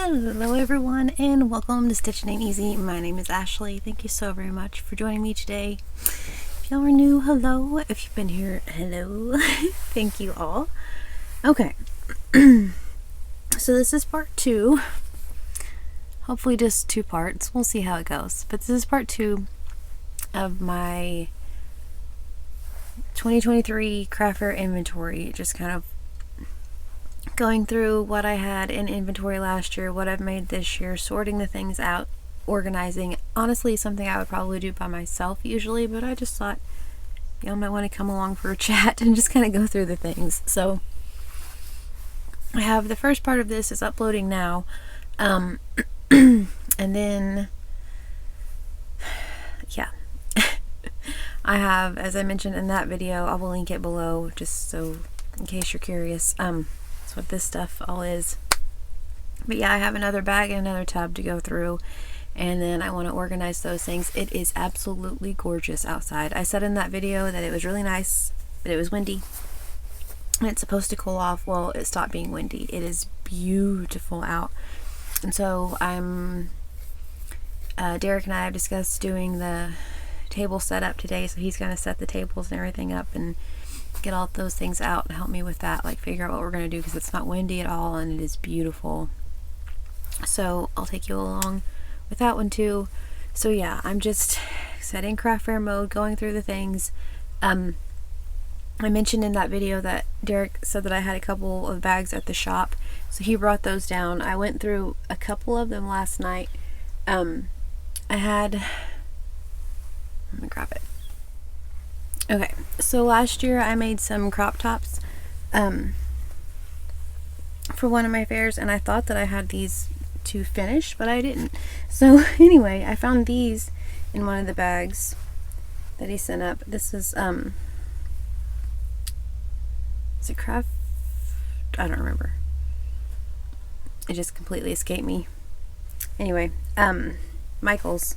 Hello everyone and welcome to Stitching Ain't Easy. My name is Ashley. Thank you so very much for joining me today. If y'all are new, hello. If you've been here, hello. Thank you all. Okay. So this is part 2. Hopefully just 2 parts. We'll see how it goes. But this is part 2 of my 2023 craft fair inventory. Just kind of going through what I had in inventory last year, what I've made this year, sorting the things out, organizing. Honestly, something I would probably do by myself usually, but I just thought y'all might want to come along for a chat and just kind of go through the things. So I have the first part of this is uploading now, and then yeah. I have, as I mentioned in that video, I will link it below just so in case you're curious. That's what this stuff all is. But yeah, I have another bag and another tub to go through, and then I want to organize those things. It is absolutely gorgeous outside. I said in that video that it was really nice, but it was windy. And it's supposed to cool off. Well, it stopped being windy. It is beautiful out. And so Derek and I have discussed doing the table setup today, so he's going to set the tables and everything up and get all those things out and help me with that, like figure out what we're going to do, because it's not windy at all and it is beautiful. So I'll take you along with that one too. So yeah, I'm just setting craft fair mode, going through the things. I mentioned in that video that Derek said that I had a couple of bags at the shop, so he brought those down. I went through a couple of them last night. I'm gonna grab it. Okay, so last year I made some crop tops for one of my fairs, and I thought that I had these to finish, but I didn't. So anyway, I found these in one of the bags that he sent up. This is it craft? I don't remember. It just completely escaped me. Anyway, Michael's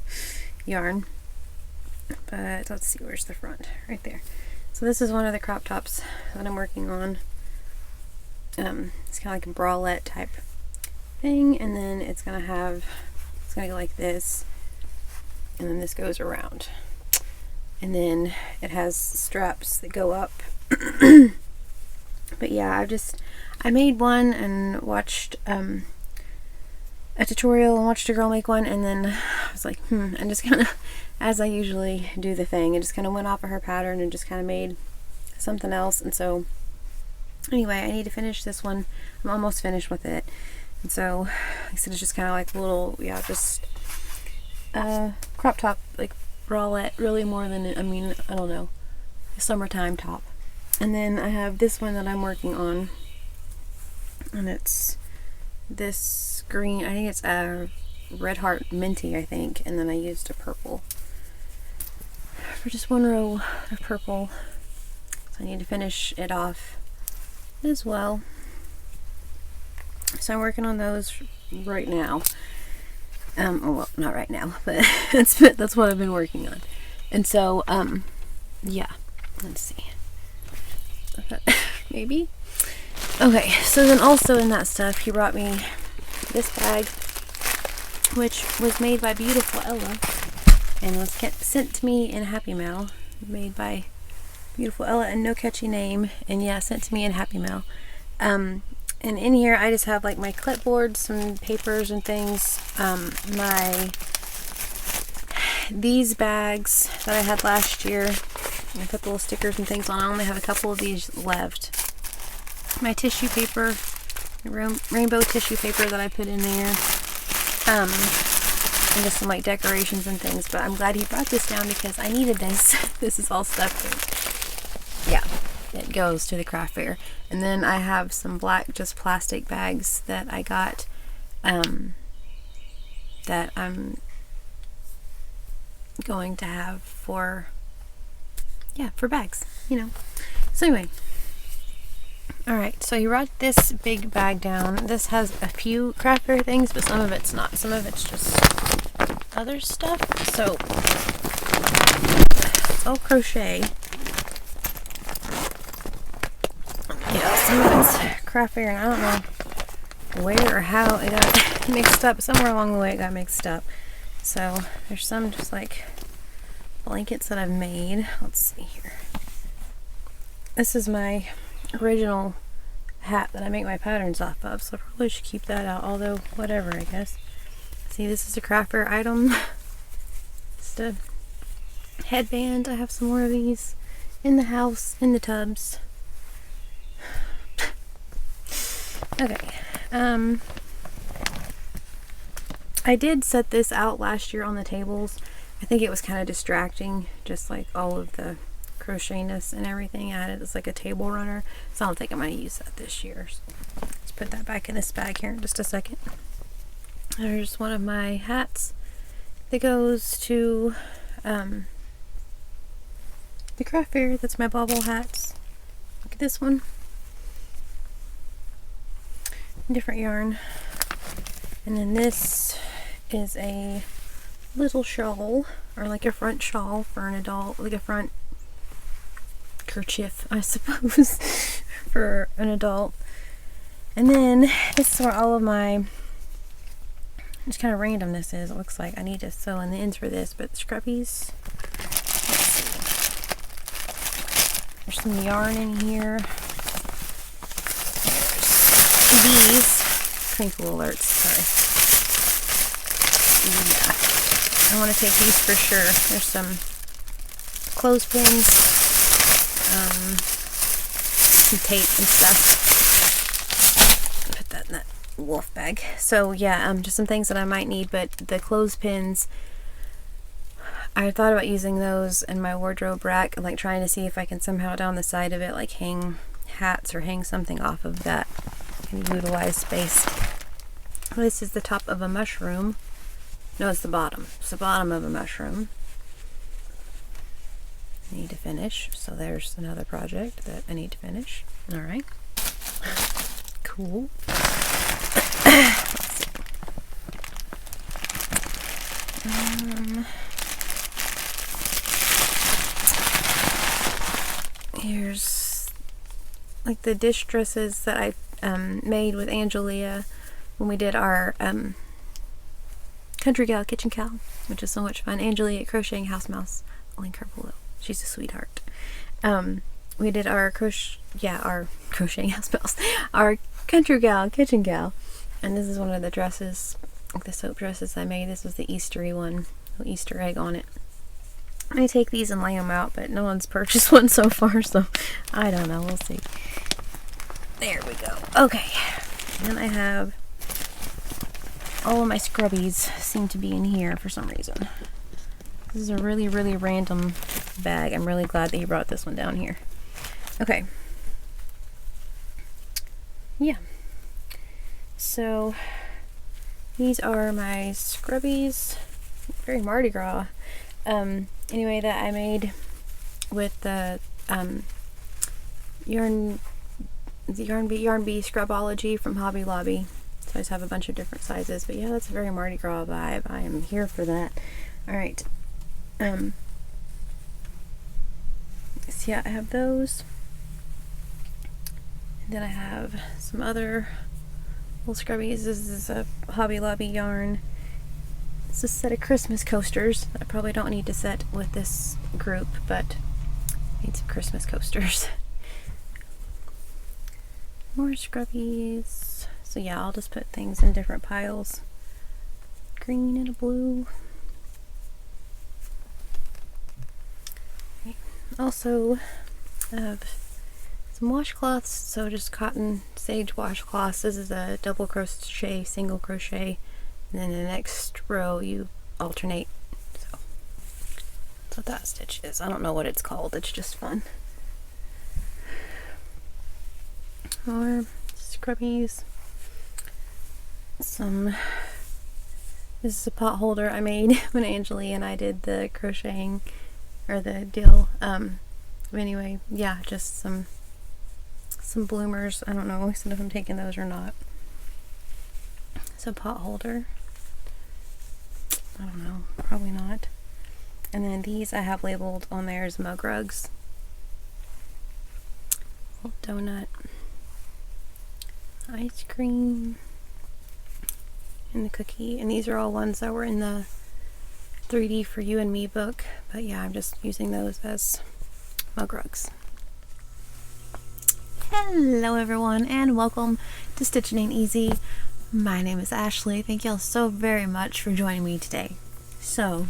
yarn. But let's see, where's the front? Right there. So this is one of the crop tops that I'm working on. It's kind of like a bralette type thing, and then it's gonna go like this, and then this goes around, and then it has straps that go up. But yeah, I made one and watched a tutorial and watched a girl make one, and then I was like, and just kind of, as I usually do the thing, I just kind of went off of her pattern and just kind of made something else. And so anyway, I need to finish this one. I'm almost finished with it. And so like I said, it's just kind of like a little, yeah, just crop top, like bralette, really more than, I mean, I don't know, a summertime top. And then I have this one that I'm working on, and it's this green, I think it's a Red Heart Minty, I think, and then I used a purple for just one row of purple. So I need to finish it off as well. So I'm working on those right now. Well, not right now, but that's what I've been working on. And so yeah, let's see. Maybe. Okay, so then also in that stuff, he brought me this bag, which was made by beautiful Ella and was sent to me in Happy Mail. Made by beautiful Ella, and no catchy name, and yeah, sent to me in Happy Mail. And in here I just have like my clipboard, some papers and things. These bags that I had last year, I put the little stickers and things on. I only have a couple of these left. My tissue paper, rainbow tissue paper that I put in there, and just some like decorations and things. But I'm glad he brought this down because I needed this. This is all stuff that, yeah, it goes to the craft fair. And then I have some black just plastic bags that I got, that I'm going to have for, yeah, for bags, you know. So anyway, alright, so he brought this big bag down. This has a few craft fair things, but some of it's not. Some of it's just other stuff. So it's all crochet. Yeah, some of it's craft fair, and I don't know where or how it got mixed up. Somewhere along the way it got mixed up. So there's some just like blankets that I've made. Let's see here. This is my original hat that I make my patterns off of, so I probably should keep that out, although whatever, I guess. See, this is a craft fair item. Just a headband. I have some more of these in the house, in the tubs. Okay. I did set this out last year on the tables. I think it was kind of distracting, just like all of the crochetness and everything at it. It's like a table runner, so I don't think I'm going to use that this year. So let's put that back in this bag here in just a second. There's one of my hats that goes to the craft fair. That's my bauble hats. Look at this one. Different yarn. And then this is a little shawl, or like a front shawl for an adult, like a front kerchief, I suppose, for an adult. And then this is where all of my just kind of randomness is. It looks like I need to sew in the ends for this, but scrubbies. Let's see. There's some yarn in here. There's these crinkle alerts. Sorry. Yeah, I want to take these for sure. There's some clothespins, some tape and stuff. Put that in that wolf bag. So yeah, just some things that I might need, but the clothespins, I thought about using those in my wardrobe rack, and like trying to see if I can somehow down the side of it like hang hats or hang something off of that and utilize space. This is the top of a mushroom. No, it's the bottom. It's the bottom of a mushroom. I need to finish. So there's another project that I need to finish. Alright. Cool. Let's see. Here's like the dish dresses that I made with Angelia when we did our Country Gal Kitchen Gal, which is so much fun. Angelia at Crocheting House Mouse. I'll link her below. She's a sweetheart. We did our Crocheting House Mouse, our Country Gal Kitchen Gal, and this is one of the dresses, like the soap dresses I made. This was the Eastery one, little Easter egg on it. I take these and lay them out, but no one's purchased one so far, so I don't know. We'll see. There we go. Okay. Then I have all of my scrubbies seem to be in here for some reason. This is a really, really random bag. I'm really glad that he brought this one down here. Okay. Yeah. So, these are my scrubbies. Very Mardi Gras. Anyway, that I made with the Yarn Bee Scrubology from Hobby Lobby. So I just have a bunch of different sizes, but yeah, that's a very Mardi Gras vibe. I am here for that. Alright. So yeah, I have those. And then I have some other little scrubbies. This is a Hobby Lobby yarn. It's a set of Christmas coasters that I probably don't need to set with this group, but I need some Christmas coasters. More scrubbies. So yeah, I'll just put things in different piles. Green and a blue. Okay. Also, I have some washcloths, so just cotton sage washcloths. This is a double crochet, single crochet, and then the next row you alternate. So that's what that stitch is. I don't know what it's called, it's just fun. More scrubbies. This is a pot holder I made when Angelie and I did the crocheting, or the deal. Anyway, yeah, just some bloomers. I don't know if I'm taking those or not. It's a pot holder. I don't know, probably not. And then these I have labeled on there as mug rugs. Little donut. Ice cream. and a cookie. And these are all ones that were in the 3D for You and Me book. But yeah, I'm just using those as mug rugs. Hello everyone, and welcome to Stitching Ain't Easy. My name is Ashley. Thank y'all so very much for joining me today. So,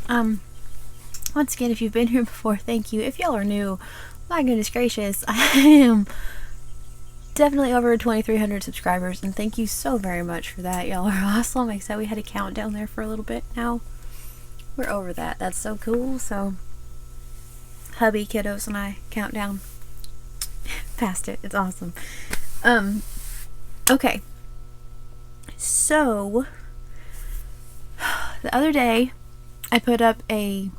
once again, if you've been here before, thank you. If y'all are new, my goodness gracious, I am definitely over 2,300 subscribers, and thank you so very much for that. Y'all are awesome. Like I said, we had a countdown there for a little bit. Now we're over that. That's so cool. So, hubby, kiddos, and I count down past it. It's awesome. Okay. So, the other day, I put up a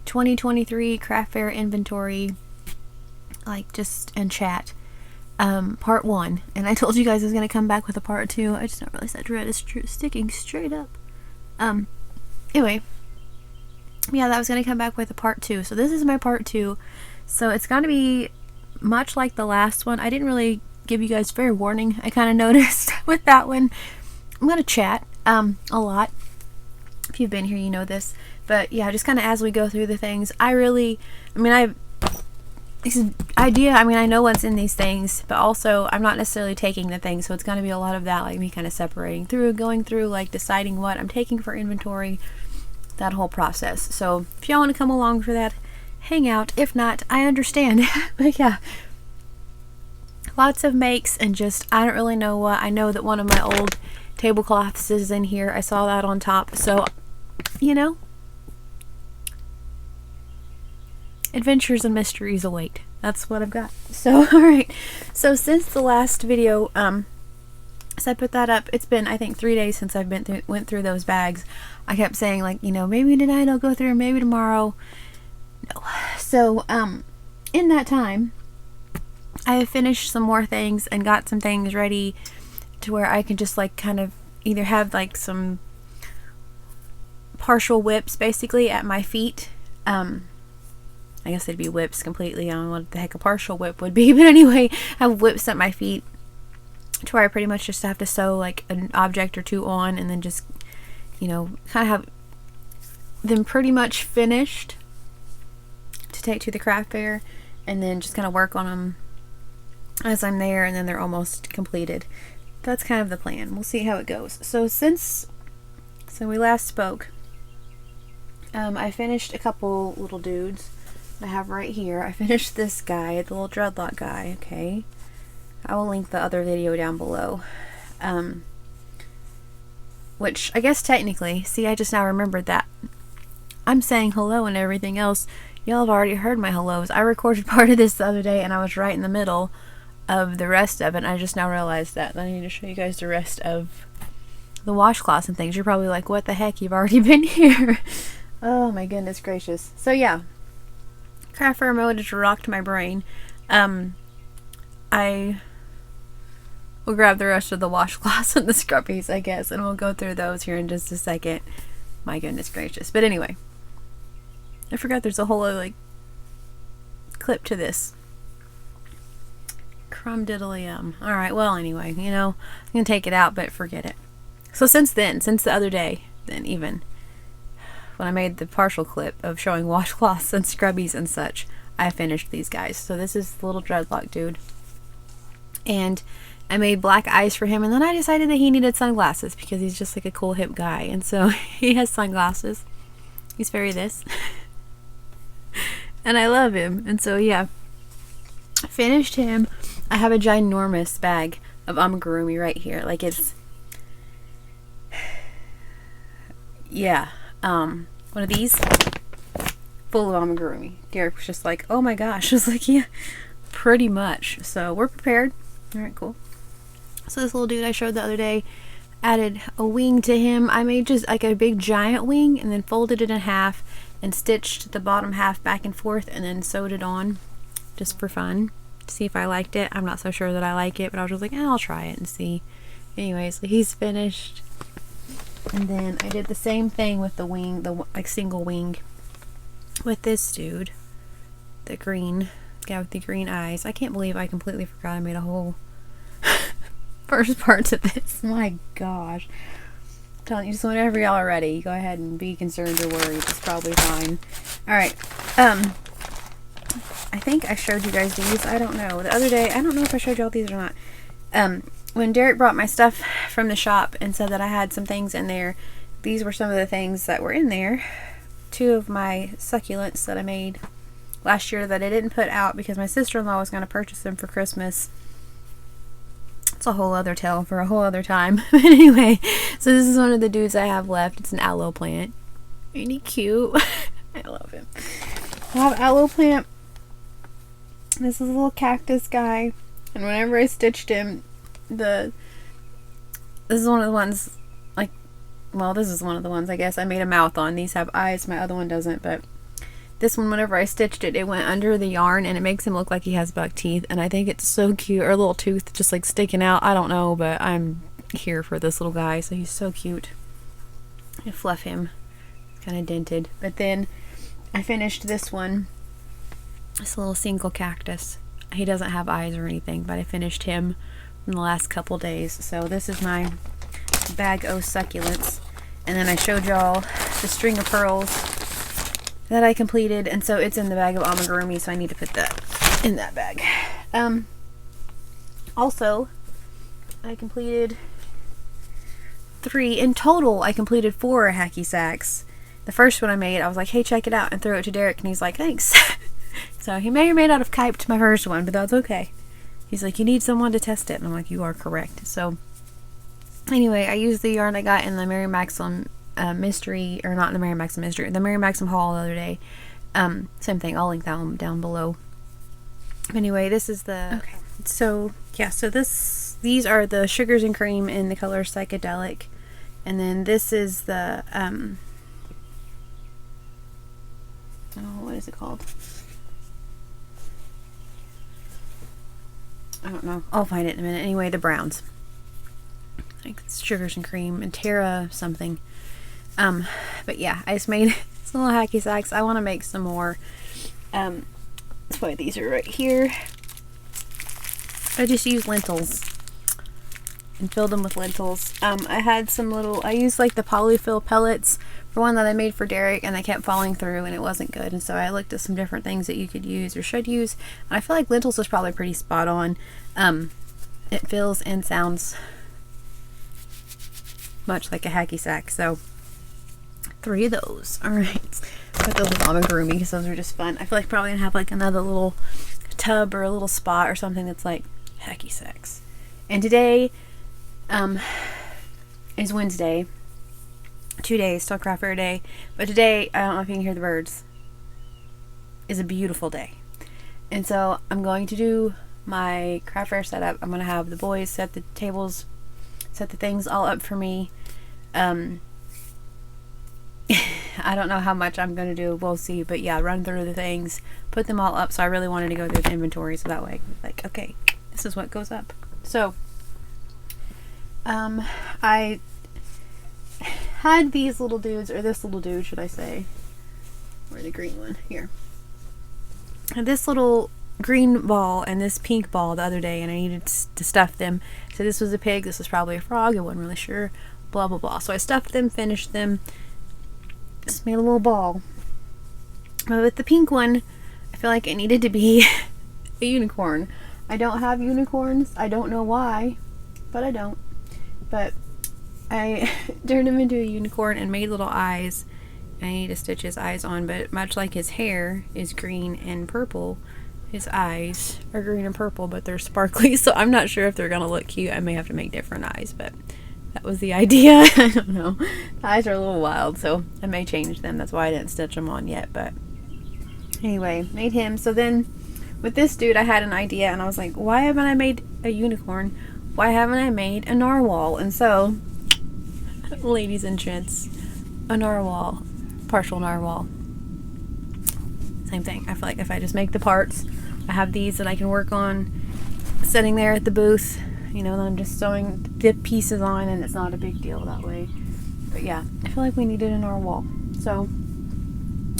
2023 craft fair inventory, like just in chat, part 1, and I told you guys I was going to come back with a part 2. I just don't realize that dread is sticking straight up. Anyway, yeah, that was going to come back with a part 2, so this is my part 2, so it's going to be much like the last one. I didn't really give you guys fair warning, I kind of noticed with that one. I'm going to chat, a lot. If you've been here, you know this. But yeah, just kind of as we go through the things, I know what's in these things, but also I'm not necessarily taking the things, so it's going to be a lot of that, like me kind of separating through, going through, like deciding what I'm taking for inventory, that whole process. So if y'all want to come along for that, hang out. If not, I understand. But yeah, lots of makes, and just, I don't really know what. I know that one of my old tablecloths is in here. I saw that on top, so, you know, adventures and mysteries await. That's what I've got. So, alright. So, since the last video, so I put that up, it's been, I think, 3 days since I've went through those bags. I kept saying, like, you know, maybe tonight I'll go through, maybe tomorrow. No. So, in that time, I have finished some more things and got some things ready to where I can just, like, kind of either have, like, some partial whips, basically, at my feet. I guess they'd be whips completely. I don't know what the heck a partial whip would be. But anyway, I have whips at my feet to where I pretty much just have to sew like an object or two on, and then just, you know, kind of have them pretty much finished to take to the craft fair, and then just kind of work on them as I'm there, and then they're almost completed. That's kind of the plan. We'll see how it goes. So since we last spoke, I finished a couple little dudes I have right here. I finished this guy, the little dreadlock guy, okay? I will link the other video down below. Which, I guess technically, see, I just now remembered that I'm saying hello and everything else. Y'all have already heard my hellos. I recorded part of this the other day, and I was right in the middle of the rest of it, and I just now realized that. I need to show you guys the rest of the washcloths and things. You're probably like, what the heck? You've already been here. Oh my goodness gracious. So yeah, craft fair mode just rocked my brain. I will grab the rest of the washcloths and the scrubbies, I guess, and we'll go through those here in just a second. My goodness gracious. But anyway, I forgot there's a whole other, like, clip to this. Crumb diddly Alright, well anyway, you know, I'm gonna take it out, but forget it. So since the other day, then even when I made the partial clip of showing washcloths and scrubbies and such, I finished these guys. So this is the little dreadlock dude, and I made black eyes for him, and then I decided that he needed sunglasses because he's just like a cool hip guy, and so he has sunglasses. He's very this and I love him, and so yeah, finished him. I have a ginormous bag of amigurumi right here, like it's, yeah, one of these full of amigurumi. Derek was just like, oh my gosh. I was like, yeah, pretty much. So we're prepared. Alright, cool. So this little dude I showed the other day, added a wing to him. I made just like a big giant wing and then folded it in half and stitched the bottom half back and forth and then sewed it on just for fun to see if I liked it. I'm not so sure that I like it, but I was just like, I'll try it and see. Anyways, so he's finished. And then I did the same thing with the wing, the like single wing with this dude, the green guy with the green eyes. I can't believe I completely forgot I made a whole first parts of this. My gosh. I'm telling you, just whenever y'all are ready, go ahead and be concerned or worried. It's probably fine. Alright. I think I showed you guys these. I don't know. The other day, I don't know if I showed y'all these or not. When Derek brought my stuff from the shop and said that I had some things in there, these were some of the things that were in there. 2 of my succulents that I made last year that I didn't put out because my sister-in-law was going to purchase them for Christmas. It's a whole other tale for a whole other time. But anyway, so this is one of the dudes I have left. It's an aloe plant. Ain't he cute? I love him. I have aloe plant. This is a little cactus guy. And whenever I stitched him, this is one of the ones, like, well, this is one of the ones, I guess, I made a mouth on. These have eyes. My other one doesn't, but this one, whenever I stitched it, it went under the yarn, and it makes him look like he has buck teeth, and I think it's so cute. Or a little tooth just, like, sticking out. I don't know, but I'm here for this little guy, so he's so cute. I fluff him. It's kind of dented. But then I finished this one. This little single cactus. He doesn't have eyes or anything, but I finished him in the last couple days. So this is my bag of succulents. And then I showed y'all the string of pearls that I completed, and so it's in the bag of amigurumi, so I need to put that in that bag. Also, I completed 3. In total, I completed 4 hacky sacks. The first one I made, I was like, hey, check it out, and threw it to Derek, and he's like, thanks. So he may or may not have kyped my first one, but that's okay. He's like, you need someone to test it, and I'm like, you are correct. So anyway, I used the yarn I got in the Mary Maxim mystery, or not the Mary Maxim mystery, the Mary Maxim haul the other day. Same thing, I'll link that one down below. Anyway, this is the, okay, so yeah, so these are the sugars and cream in the color psychedelic, and then this is the what is it called? I don't know, I'll find it in a minute. Anyway, the browns, like sugars and cream and Terra something. But yeah, I just made some little hacky sacks. I want to make some more. That's why these are right here. I just used lentils and filled them with lentils. I had some little, I used like the polyfill pellets for one that I made for Derek, and they kept falling through and it wasn't good. And so I looked at some different things that you could use or should use. And I feel like lentils is probably pretty spot on. It feels and sounds much like a hacky sack. So 3 of those. Alright. Put those with amigurumi because those are just fun. I feel like probably gonna have like another little tub or a little spot or something that's like hacky sacks. And today is Wednesday. 2 days, still craft fair day. But today, I don't know if you can hear the birds, is a beautiful day. And so I'm going to do my craft fair setup. I'm going to have the boys set the tables, set the things all up for me. I don't know how much I'm going to do. We'll see. But yeah, run through the things, put them all up. So I really wanted to go through the inventory so that way, like, okay, this is what goes up. So, I had these little dudes, or this little dude, should I say, or the green one, here. This little green ball and this pink ball the other day, and I needed to stuff them. So this was a pig, this was probably a frog, I wasn't really sure, blah blah blah. So I stuffed them, finished them, just made a little ball. But with the pink one, I feel like it needed to be a unicorn. I don't have unicorns, I don't know why, but I don't. But I turned him into a unicorn and made little eyes. I need to stitch his eyes on, but much like his hair is green and purple, his eyes are green and purple, but they're sparkly, so I'm not sure if they're gonna look cute. I may have to make different eyes, but that was the idea. I don't know. The eyes are a little wild, so I may change them. That's why I didn't stitch them on yet, but anyway, made him. So then with this dude, I had an idea, and I was like, why haven't I made a unicorn? Why haven't I made a narwhal? And so, ladies and gents, a narwhal, partial narwhal. Same thing. I feel like if I just make the parts, I have these that I can work on sitting there at the booth, you know, then I'm just sewing the pieces on, and it's not a big deal that way. But yeah, I feel like we needed a narwhal. So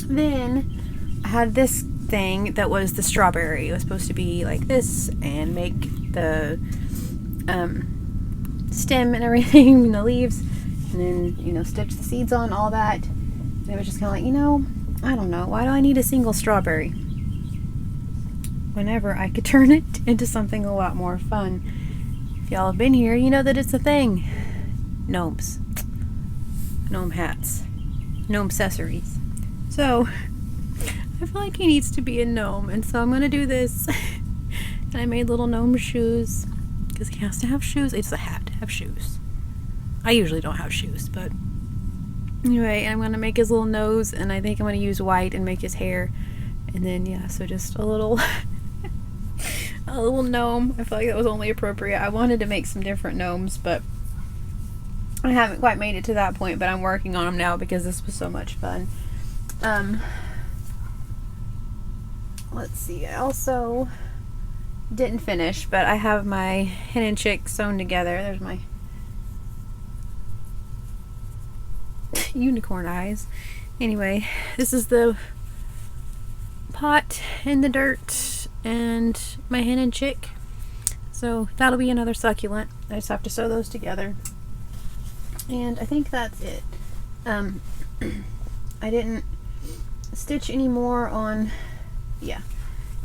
then I had this thing that was the strawberry. It was supposed to be like this and make the stem and everything, the leaves, and then, stitch the seeds on, all that. And it was just kind of like, I don't know, why do I need a single strawberry whenever I could turn it into something a lot more fun? If y'all have been here, you know that it's a thing. Gnomes. Gnome hats. Gnome accessories. So, I feel like he needs to be a gnome, and so I'm going to do this. And I made little gnome shoes, because he has to have shoes. It's a hat to have shoes. I usually don't have shoes, but anyway, I'm going to make his little nose, and I think I'm going to use white and make his hair. And then, yeah, so just a little a little gnome. I feel like that was only appropriate. I wanted to make some different gnomes, but I haven't quite made it to that point, but I'm working on them now because this was so much fun. Let's see, I also didn't finish, but I have my hen and chick sewn together. There's my unicorn eyes. Anyway, this is the pot in the dirt and my hen and chick. So that'll be another succulent. I just have to sew those together. And I think that's it. I didn't stitch any more on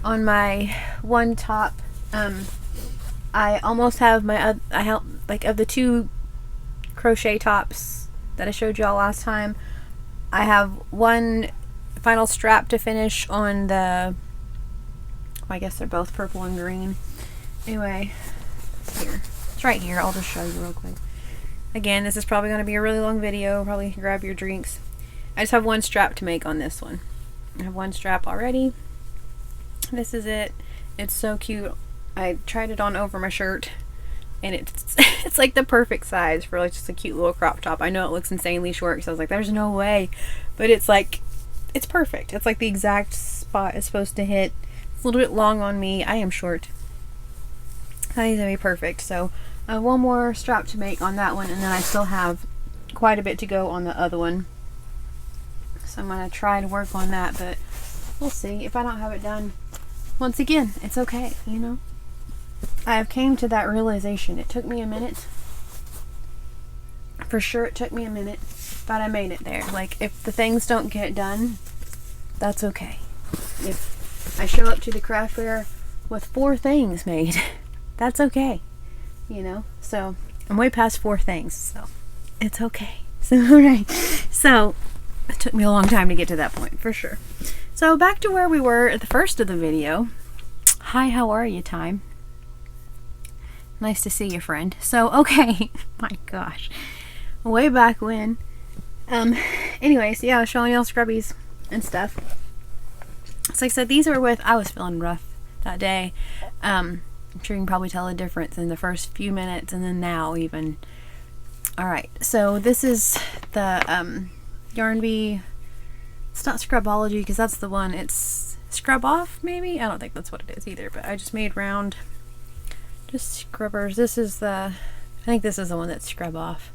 my one top. I almost have of the two crochet tops that I showed y'all last time, I have one final strap to finish on the, I guess they're both purple and green. Anyway, here. It's right here. I'll just show you real quick. Again, this is probably going to be a really long video. Probably grab your drinks. I just have one strap to make on this one. I have one strap already. This is it. It's so cute. I tried it on over my shirt, and it's like the perfect size for like just a cute little crop top. I know it looks insanely short because I was like, there's no way, but it's like, it's perfect. It's like the exact spot it's supposed to hit. It's a little bit long on me. I am short. I think it's gonna be perfect. So one more strap to make on that one, and then I still have quite a bit to go on the other one. So I'm gonna try to work on that, but we'll see. If I don't have it done, once again, it's okay, I have came to that realization. It took me a minute. For sure it took me a minute, but I made it there. Like, if the things don't get done, that's okay. If I show up to the craft fair with 4 things made, that's okay. So I'm way past 4 things, so it's okay. So, alright. So, it took me a long time to get to that point, for sure. So, back to where we were at the first of the video. Hi, how are you, time? Nice to see you, friend. So, okay. My gosh. Way back when. Anyways, yeah, I was showing y'all scrubbies and stuff. So, like I said, these are I was feeling rough that day. I'm sure you can probably tell a difference in the first few minutes and then now even. Alright, so this is the Yarn Bee. It's not Scrubology because that's the one. It's Scrub Off, maybe? I don't think that's what it is either, but I just made round just scrubbers. This is I think this is the one that's Scrub Off.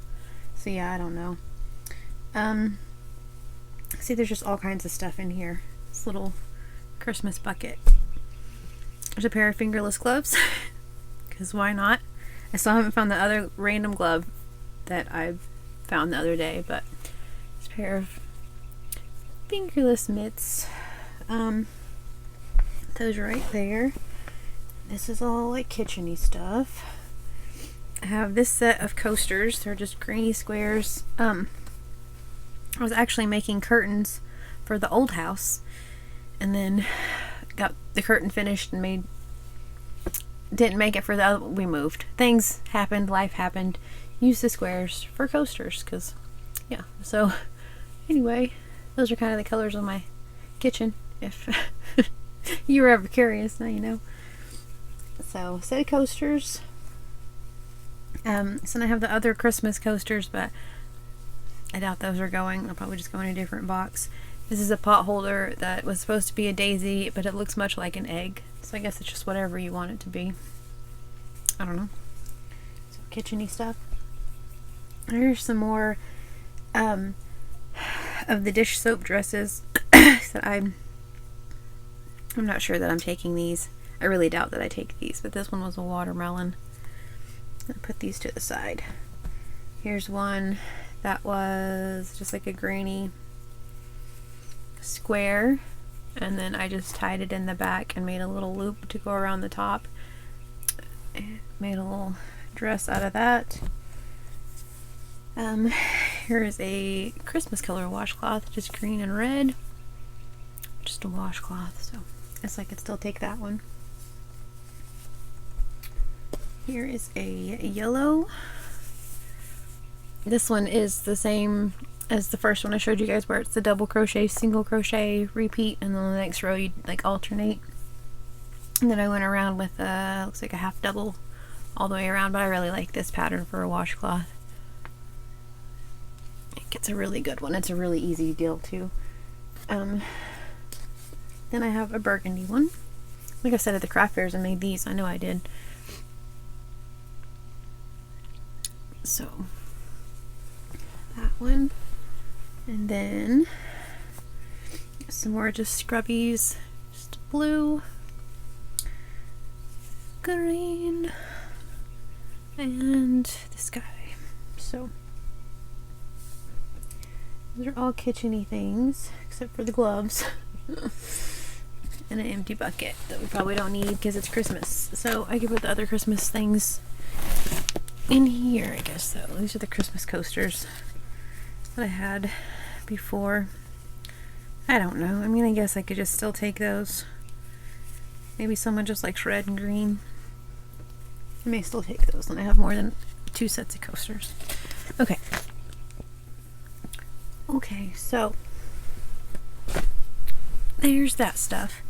So yeah, I don't know. See, there's just all kinds of stuff in here. This little Christmas bucket. There's a pair of fingerless gloves, because why not? I still haven't found the other random glove that I found the other day, but this pair of fingerless mitts. Those right there. This is all like kitchen-y stuff. I have this set of coasters. They're just grainy squares. I was actually making curtains for the old house, and then got the curtain finished and didn't make it for the other. We moved. Things happened. Life happened. Used the squares for coasters, because yeah. So anyway, those are kind of the colors of my kitchen, if you were ever curious. Now you know. So, set of coasters. So I have the other Christmas coasters, but I doubt those are going. They'll probably just go in a different box. This is a pot holder that was supposed to be a daisy, but it looks much like an egg. So I guess it's just whatever you want it to be. I don't know. So kitchen-y stuff. There's some more of the dish soap dresses that I'm not sure that I'm taking these. I really doubt that I take these, but this one was a watermelon. I'll put these to the side. Here's one that was just like a granny square, and then I just tied it in the back and made a little loop to go around the top. Made a little dress out of that. Here is a Christmas color washcloth, just green and red. Just a washcloth, so I guess I could still take that one. Here is a yellow. This one is the same as the first one I showed you guys, where it's the double crochet, single crochet, repeat, and then the next row you like alternate. And then I went around with looks like a half double all the way around, but I really like this pattern for a washcloth. It's a really good one. It's a really easy deal too. Then I have a burgundy one. Like I said at the craft fairs, I made these. I know I did. So that one, and then some more just scrubbies, just blue, green, and this guy. So those are all kitchen-y things except for the gloves and an empty bucket that we probably don't need because it's Christmas. So I could put the other Christmas things in here, I guess. So these are the Christmas coasters that I had before. I don't know. I mean, I guess I could just still take those. Maybe someone just likes red and green. I may still take those, and I have more than 2 sets of coasters. Okay. Okay, so there's that stuff.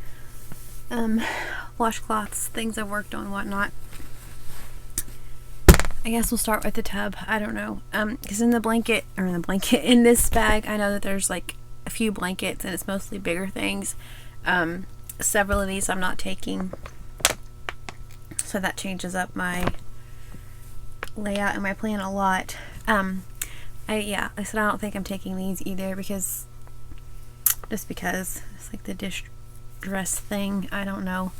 Washcloths, things I've worked on, whatnot. I guess we'll start with the tub. I don't know. Because in this bag, I know that there's like a few blankets and it's mostly bigger things. Several of these I'm not taking. So that changes up my layout and my plan a lot. I said I don't think I'm taking these either because it's like the dish dress thing. I don't know.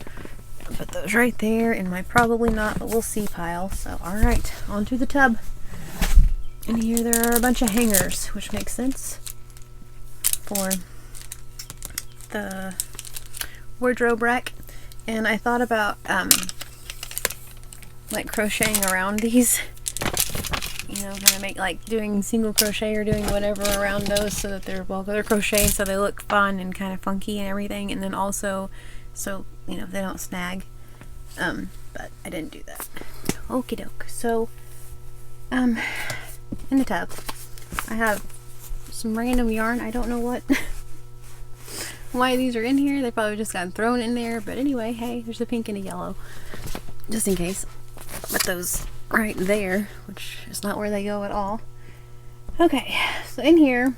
I'll put those right there in my probably not, but we'll see pile. So, alright, on to the tub. And here there are a bunch of hangers, which makes sense for the wardrobe rack. And I thought about, like crocheting around these. You know, gonna make like doing single crochet or doing whatever around those so that they're crocheted so they look fun and kind of funky and everything. And then also, so you know, they don't snag. But I didn't do that. Okie doke. So, in the tub, I have some random yarn. I don't know why these are in here. They probably just got thrown in there. But anyway, hey, there's a pink and a yellow, just in case. Put those right there, which is not where they go at all. Okay, so in here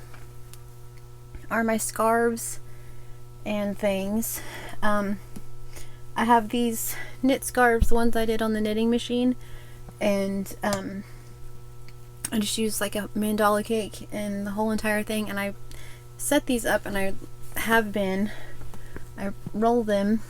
are my scarves and things. I have these knit scarves, the ones I did on the knitting machine, and I just used like a mandala cake and the whole entire thing, and I set these up, and I roll them,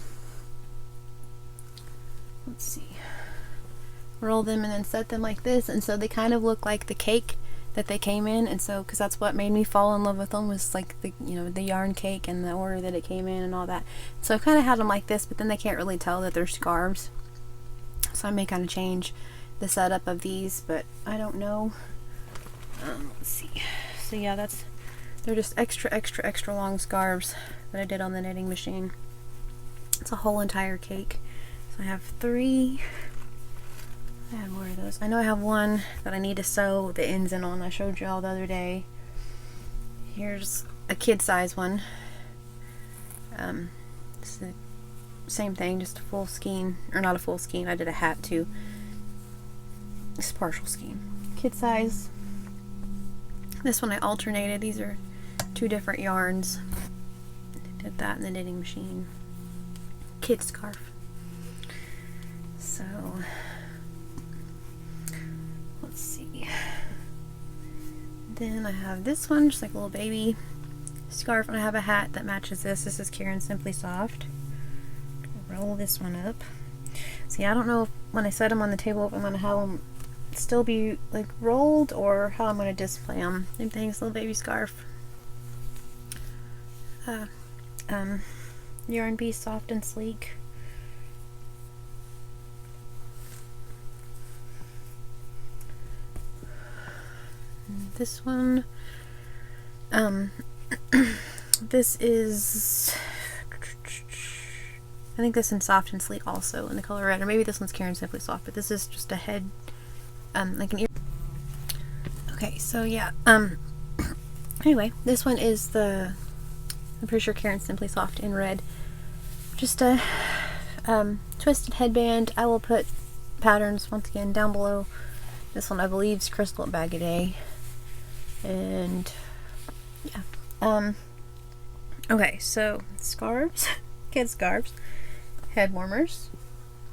roll them and then set them like this, and so they kind of look like the cake that they came in. And so, because that's what made me fall in love with them, was like the, you know, the yarn cake and the order that it came in and all that. So I kind of had them like this, but then they can't really tell that they're scarves, so I may kind of change the setup of these, but I don't know. Let's see. So yeah, they're just extra long scarves that I did on the knitting machine. It's a whole entire cake. So I have 3. I had more of those. I know I have one that I need to sew the ends in on. I showed you all the other day. Here's a kid size one. It's the same thing, just a full skein, or not a full skein. I did a hat too. It's partial skein. Kid size. This one I alternated. These are 2 different yarns. I did that in the knitting machine. Kid scarf. So let's see. Then I have this one, just like a little baby scarf, and I have a hat that matches this. This is Karen Simply Soft. Roll this one up. See, I don't know if when I set them on the table if I'm going to have them still be like rolled, or how I'm going to display them. Same thing, this little baby scarf. Yarn Bee Soft and Sleek. This one, this is, I think this in Soft and Sleek also in the color red, or maybe this one's Karen Simply Soft, but this is just a head, like an ear. Okay, so yeah, anyway, this one is I'm pretty sure Karen Simply Soft in red. Just a twisted headband. I will put patterns once again down below. This one I believe is Crystal Bag a Day. And yeah. Okay, so scarves, kid scarves, head warmers,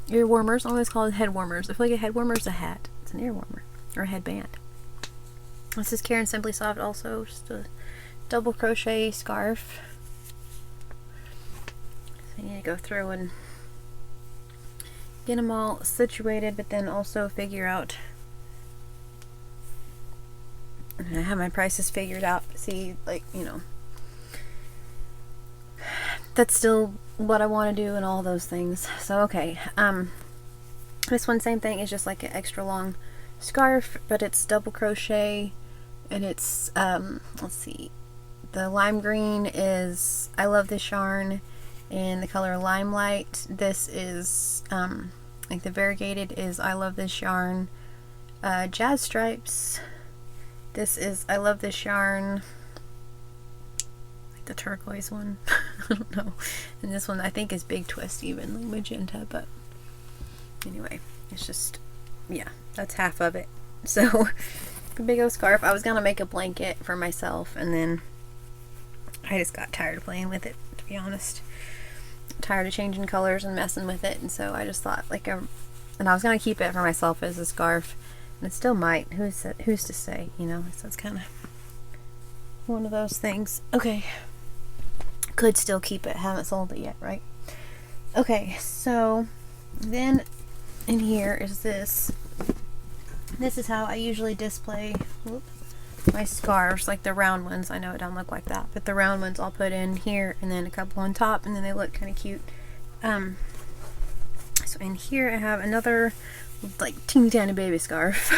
ear warmers. I always call it head warmers. I feel like a head warmer is a hat. It's an ear warmer or a headband. This is Karen Simply Soft also, just a double crochet scarf. So I need to go through and get them all situated, but then also figure out. I have my prices figured out. See, like, you know, that's still what I want to do and all those things. So, okay. This one, same thing. It's just like an extra long scarf, but it's double crochet, and it's, let's see. The lime green is I Love This Yarn in the color Limelight. This is, like the variegated is I Love This Yarn. Jazz Stripes. This is I Love This Yarn, like the turquoise one. I don't know. And this one I think is Big Twist, even like magenta, but anyway, it's just, yeah, that's half of it. So the big old scarf. I was gonna make a blanket for myself, and then I just got tired of playing with it, to be honest. Tired of changing colors and messing with it, and so I just thought and I was gonna keep it for myself as a scarf. And it still might. Who's to say, you know? So it's kind of one of those things. Okay. Could still keep it. Haven't sold it yet, right? Okay, so then in here is this. This is how I usually display my scarves, like the round ones. I know it don't look like that, but the round ones I'll put in here, and then a couple on top, and then they look kind of cute. So in here I have another like teeny tiny baby scarf.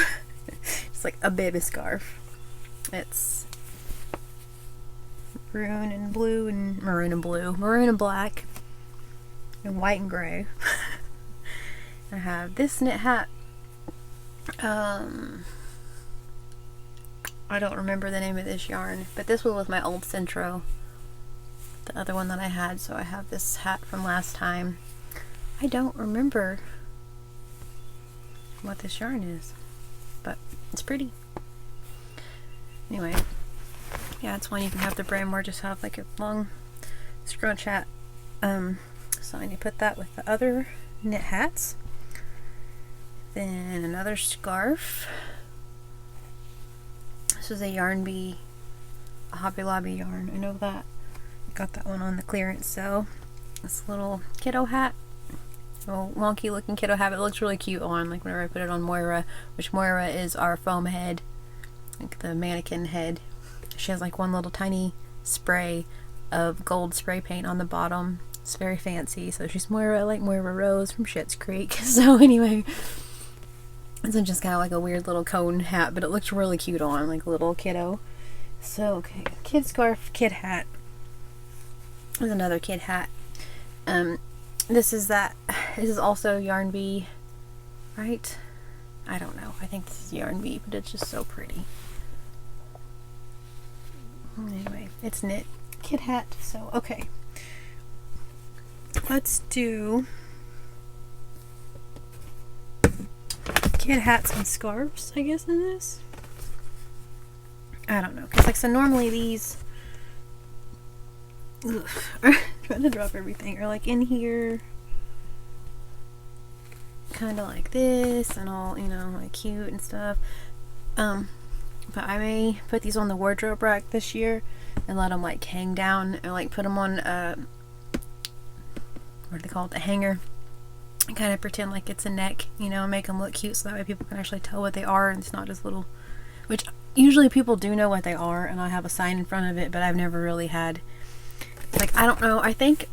It's like a baby scarf. It's maroon and blue and maroon and black and white and gray. I have this knit hat. I don't remember the name of this yarn, but this one was my old Centro, the other one that I had. So I have this hat from last time. I don't remember what this yarn is, but it's pretty. Anyway, yeah, it's one you can have the brand or just have like a long scrunch hat. So I need to put that with the other knit hats. Then another scarf. This is a Yarn Bee, a Hobby Lobby yarn. I know that. Got that one on the clearance sale. This little kiddo hat. Little wonky looking kiddo hat. It looks really cute on, like whenever I put it on Moira, which Moira is our foam head, like the mannequin head. She has like one little tiny spray of gold spray paint on the bottom. It's very fancy. So she's Moira, like Moira Rose from Schitt's Creek. So anyway, it's just kind of like a weird little cone hat, but it looks really cute on, like a little kiddo. So okay, kid scarf, kid hat. There's another kid hat. This is also Yarn Bee, right? I don't know. I think this is Yarn Bee, but it's just so pretty. Anyway, it's knit kid hat. So okay, let's do kid hats and scarves, I guess, in this. I don't know, because like, so normally these trying to drop everything are like in here kind of like this and all, you know, like cute and stuff. But I may put these on the wardrobe rack this year and let them like hang down, and like put them on what do they call it, the hanger, and kind of pretend like it's a neck, you know, make them look cute so that way people can actually tell what they are and it's not just little, which usually people do know what they are and I have a sign in front of it, but I've never really had, like, I don't know, I think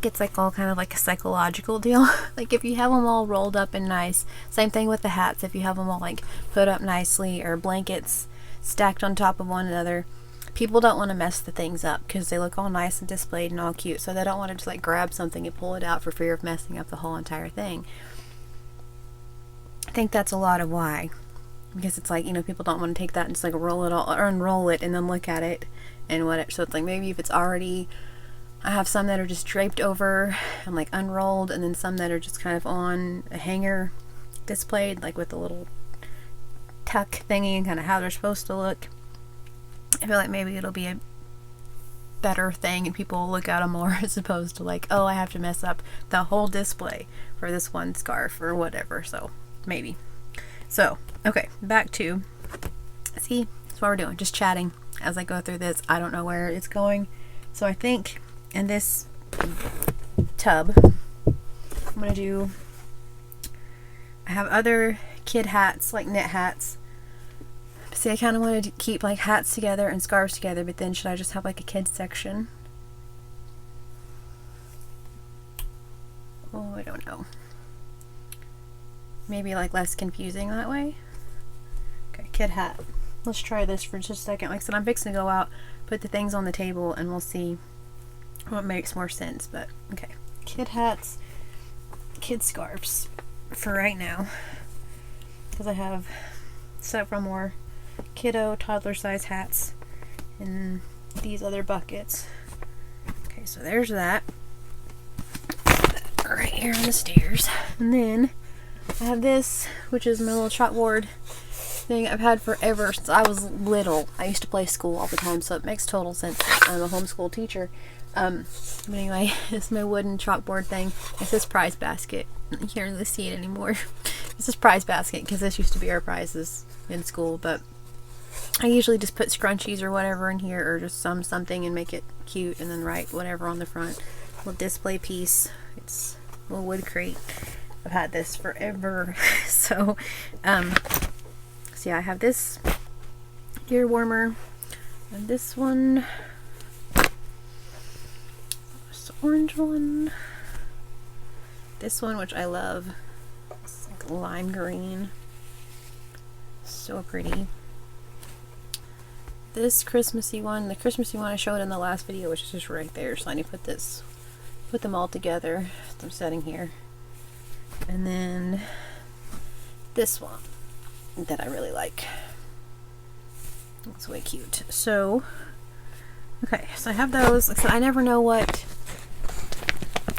it's like all kind of like a psychological deal. Like if you have them all rolled up and nice, same thing with the hats, if you have them all like put up nicely or blankets stacked on top of one another, people don't want to mess the things up because they look all nice and displayed and all cute, so they don't want to just like grab something and pull it out for fear of messing up the whole entire thing. I think that's a lot of why, because it's like, you know, people don't want to take that and just like roll it all or unroll it and then look at it and what. So it's like maybe if it's already, I have some that are just draped over and like unrolled, and then some that are just kind of on a hanger displayed, like with a little tuck thingy and kind of how they're supposed to look. I feel like maybe it'll be a better thing and people will look at them more as opposed to like, oh, I have to mess up the whole display for this one scarf or whatever. So maybe. So okay, back to, see, that's what we're doing, just chatting as I go through this. I don't know where it's going, so I think in this tub I'm gonna do, I have other kid hats, like knit hats. See, I kind of wanted to keep like hats together and scarves together, but then should I just have like a kids section? Oh, I don't know. Maybe like less confusing that way. Okay, kid hat. Let's try this for just a second. Like I said, I'm fixing to go out, put the things on the table, and we'll see what makes more sense. But okay, kid hats, kid scarves for right now, because I have several more kiddo toddler size hats in these other buckets. Okay, so there's that right here on the stairs, and then I have this, which is my little chalkboard thing I've had forever since I was little. I used to play school all the time, so it makes total sense. I'm a homeschool teacher. But anyway, it's my wooden chalkboard thing. It's this prize basket. You can't really see it anymore. It's this prize basket because this used to be our prizes in school, but I usually just put scrunchies or whatever in here, or just something and make it cute, and then write whatever on the front. Little display piece. It's a little wood crate. I've had this forever. So yeah, I have this ear warmer and this one, this orange one, this one, which I love. It's like lime green, so pretty. This Christmassy one, the Christmassy one I showed in the last video, which is just right there, so I need to put them all together. I'm setting here. And then this one that I really like. It's way cute. So, okay, so I have those. Like I said, I never know what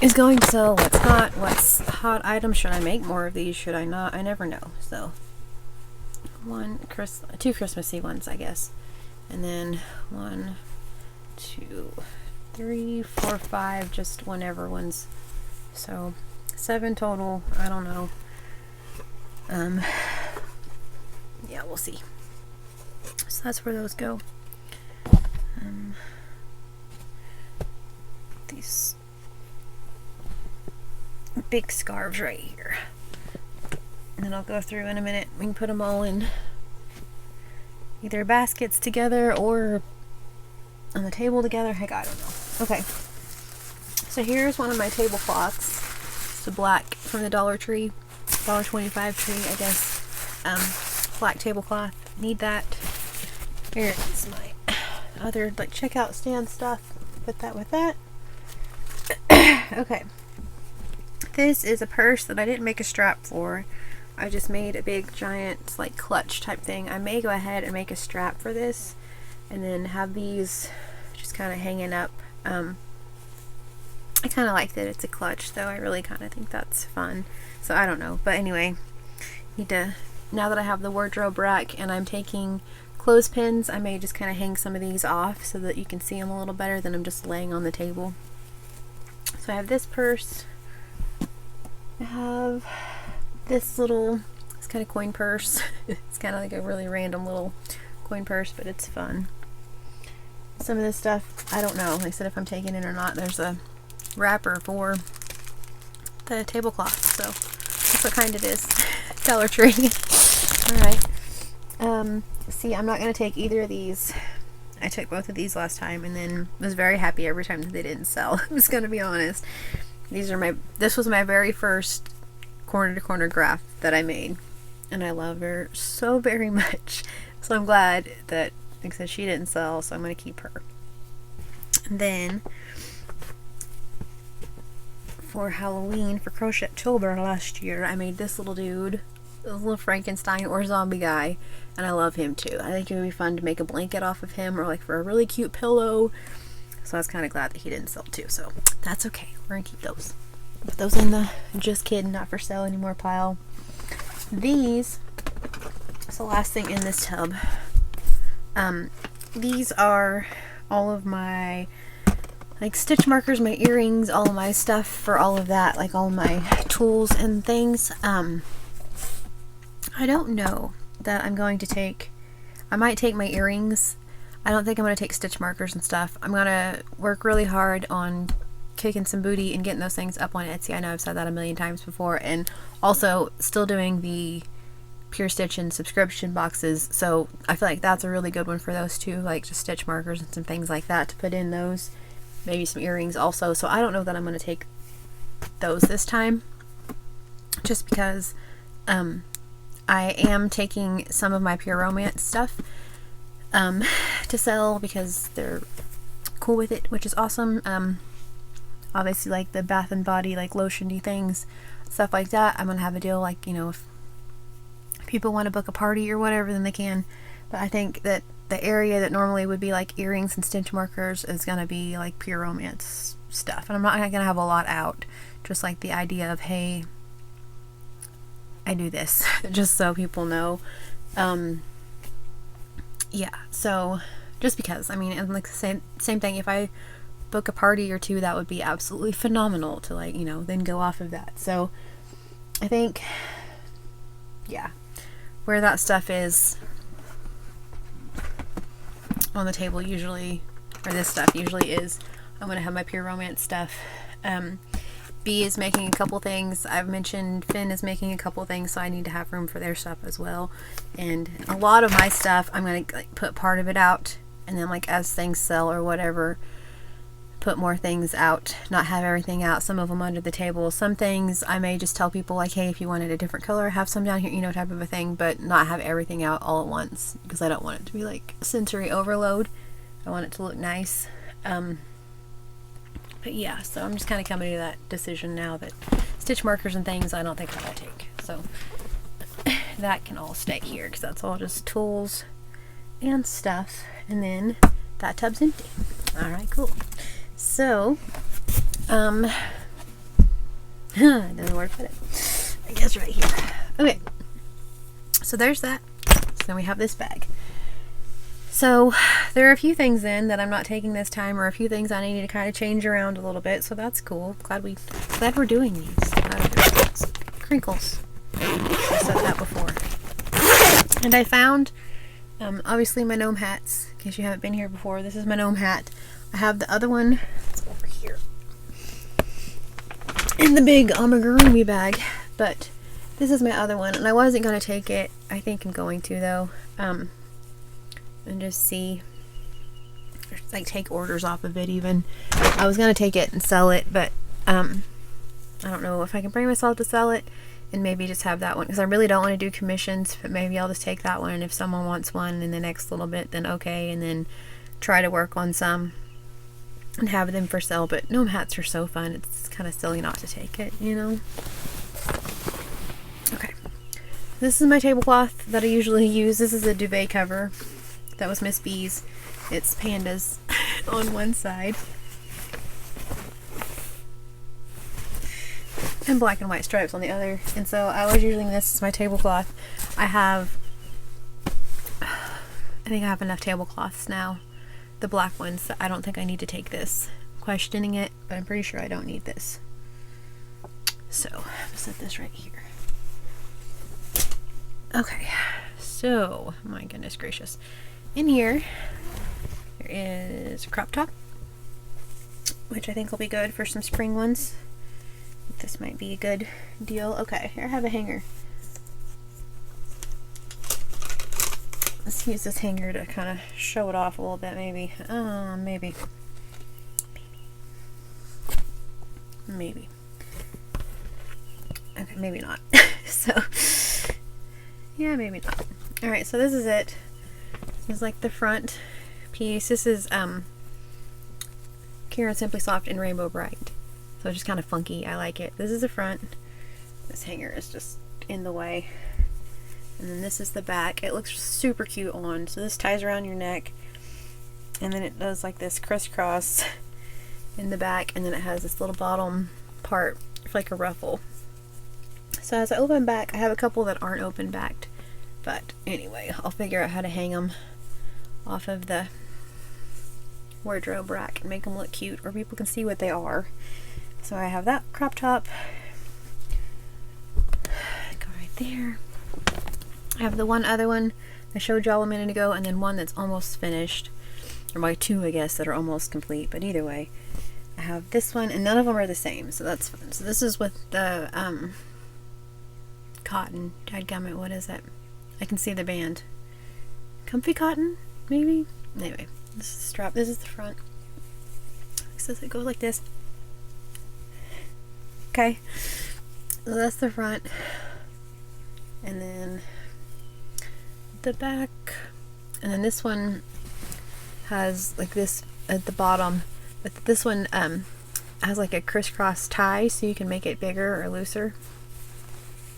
is going to sell, what's not, what's a hot item. Should I make more of these? Should I not? I never know. So, two Christmassy ones, I guess. And then 1, 2, 3, 4, 5, just whenever ones. So 7 total. I don't know. Yeah, we'll see. So that's where those go. These big scarves right here. And then I'll go through in a minute. We can put them all in either baskets together or on the table together. Heck, I don't know. Okay. So here's one of my tablecloths. It's a black from the Dollar Tree, $1.25 tree, I guess. Black tablecloth. Need that. Here is my other like checkout stand stuff. Put that with that. Okay. This is a purse that I didn't make a strap for. I just made a big giant like clutch type thing. I may go ahead and make a strap for this and then have these just kind of hanging up. I kind of like that it's a clutch though. I really kind of think that's fun. So I don't know. But anyway, now that I have the wardrobe rack and I'm taking clothespins, I may just kind of hang some of these off so that you can see them a little better than I'm just laying on the table. So I have this purse. I have this little, it's kind of coin purse. It's kind of like a really random little coin purse, but it's fun. Some of this stuff, I don't know, like I said, if I'm taking it or not. There's a wrapper for the tablecloth. So that's what kind it is. Dollar Tree. Alright. See, I'm not going to take either of these. I took both of these last time and then was very happy every time that they didn't sell. I'm just going to be honest. This was my very first corner to corner graph that I made. And I love her so very much. So I'm glad that, like I said, she didn't sell, so I'm going to keep her. And then, for Halloween, for Crochet-tober last year, I made this little dude. This little Frankenstein or zombie guy. And I love him too. I think it would be fun to make a blanket off of him or like for a really cute pillow. So I was kind of glad that he didn't sell too. So that's okay. We're going to keep those. Put those in the just kidding, not for sale anymore pile. These is the last thing in this tub. These are all of my like stitch markers, my earrings, all of my stuff for all of that, like all my tools and things. I don't know that I'm going to take, I might take my earrings. I don't think I'm going to take stitch markers and stuff. I'm going to work really hard on kicking some booty and getting those things up on Etsy. I know I've said that a million times before, and also still doing the Pure Stitch and subscription boxes, so I feel like that's a really good one for those too, like just stitch markers and some things like that to put in those, maybe some earrings also. So I don't know that I'm going to take those this time, just because I am taking some of my Pure Romance stuff to sell because they're cool with it, which is awesome. Obviously, like the Bath and Body, like lotion-y things, stuff like that, I'm gonna have a deal, like, you know, if people want to book a party or whatever, then they can. But I think that the area that normally would be like earrings and stitch markers is gonna be like Pure Romance stuff, and I'm not gonna have a lot out, just like the idea of, hey, I do this, just so people know. Yeah, so just because, I mean, and like the same thing, if I book a party or two, that would be absolutely phenomenal to, like, you know, then go off of that. So I think, yeah, where that stuff is on the table usually, or this stuff usually is, I'm going to have my Pure Romance stuff. B is making a couple things. I've mentioned Finn is making a couple things, so I need to have room for their stuff as well. And a lot of my stuff, I'm going to like put part of it out, and then like as things sell or whatever, put more things out, not have everything out, some of them under the table. Some things I may just tell people like, hey, if you wanted a different color, have some down here, you know, type of a thing, but not have everything out all at once, because I don't want it to be like sensory overload. I want it to look nice. But yeah, so I'm just kind of coming to that decision now that stitch markers and things I don't think I'll take. So that can all stay here because that's all just tools and stuff. And then that tub's empty. Alright, cool. So, I don't know where to put it. I guess right here. Okay. So there's that. So then we have this bag. So there are a few things in that I'm not taking this time, or a few things I need to kind of change around a little bit, so that's cool. Glad we're doing these. Crinkles. I said that before. And I found obviously my gnome hats, in case you haven't been here before. This is my gnome hat. I have the other one, it's over here, in the big amigurumi bag, but this is my other one, and I wasn't going to take it. I think I'm going to, though. And just see, like, take orders off of it even. I was going to take it and sell it, but I don't know if I can bring myself to sell it, and maybe just have that one, because I really don't want to do commissions, but maybe I'll just take that one, and if someone wants one in the next little bit, then okay, and then try to work on some and have them for sale. But gnome hats are so fun, it's kind of silly not to take it, you know? Okay. This is my tablecloth that I usually use. This is a duvet cover. That was Miss B's. It's pandas on one side and black and white stripes on the other. And so I was using this as my tablecloth. I think I have enough tablecloths now. The black ones. I don't think I need to take this. I'm questioning it, but I'm pretty sure I don't need this. So I'm gonna set this right here. Okay. So, my goodness gracious. In here, there is a crop top, which I think will be good for some spring ones. this might be a good deal. Okay, here I have a hanger. Let's use this hanger to kind of show it off a little bit, maybe. Maybe. Okay, maybe not. So, yeah, maybe not. Alright, so this is it. This is like the front piece. This is Karen Simply Soft in Rainbow Bright. So it's just kind of funky. I like it. This is the front. This hanger is just in the way. And then this is the back. It looks super cute on. So this ties around your neck. And then it does like this crisscross in the back. And then it has this little bottom part for like a ruffle. So as I open back, I have a couple that aren't open backed. But anyway, I'll figure out how to hang them off of the wardrobe rack and make them look cute where people can see what they are. So I have that crop top. Go right there. I have the one other one I showed y'all a minute ago, and then one that's almost finished. Or my two, I guess, that are almost complete. But either way, I have this one, and none of them are the same, so that's fun. So this is with the cotton. Dadgummit, what is it? I can see the band. Comfy cotton, maybe? Anyway, this is the strap. This is the front. So it goes like this. Okay, so that's the front. And then the back. And then this one has like this at the bottom. But this one has like a crisscross tie, so you can make it bigger or looser.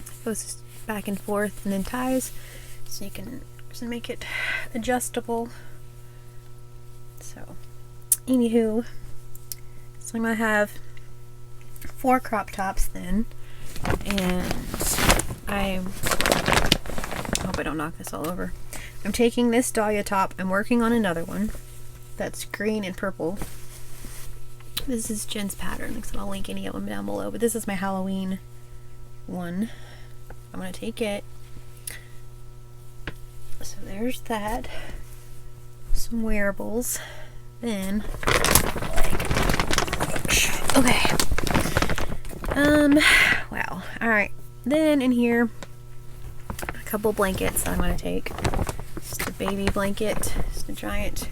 It goes back and forth and then ties, so you can make it adjustable. So anywho, so I'm gonna have 4 crop tops then, and I hope I don't knock this all over. I'm taking this dahlia top. I'm working on another one that's green and purple. This is Jen's pattern, so I'll link any of them down below, but this is my Halloween one. I'm gonna take it. So there's that. Some wearables. Then, okay. Wow. Alright. Then in here, a couple blankets that I'm gonna take. Just a baby blanket. Just a giant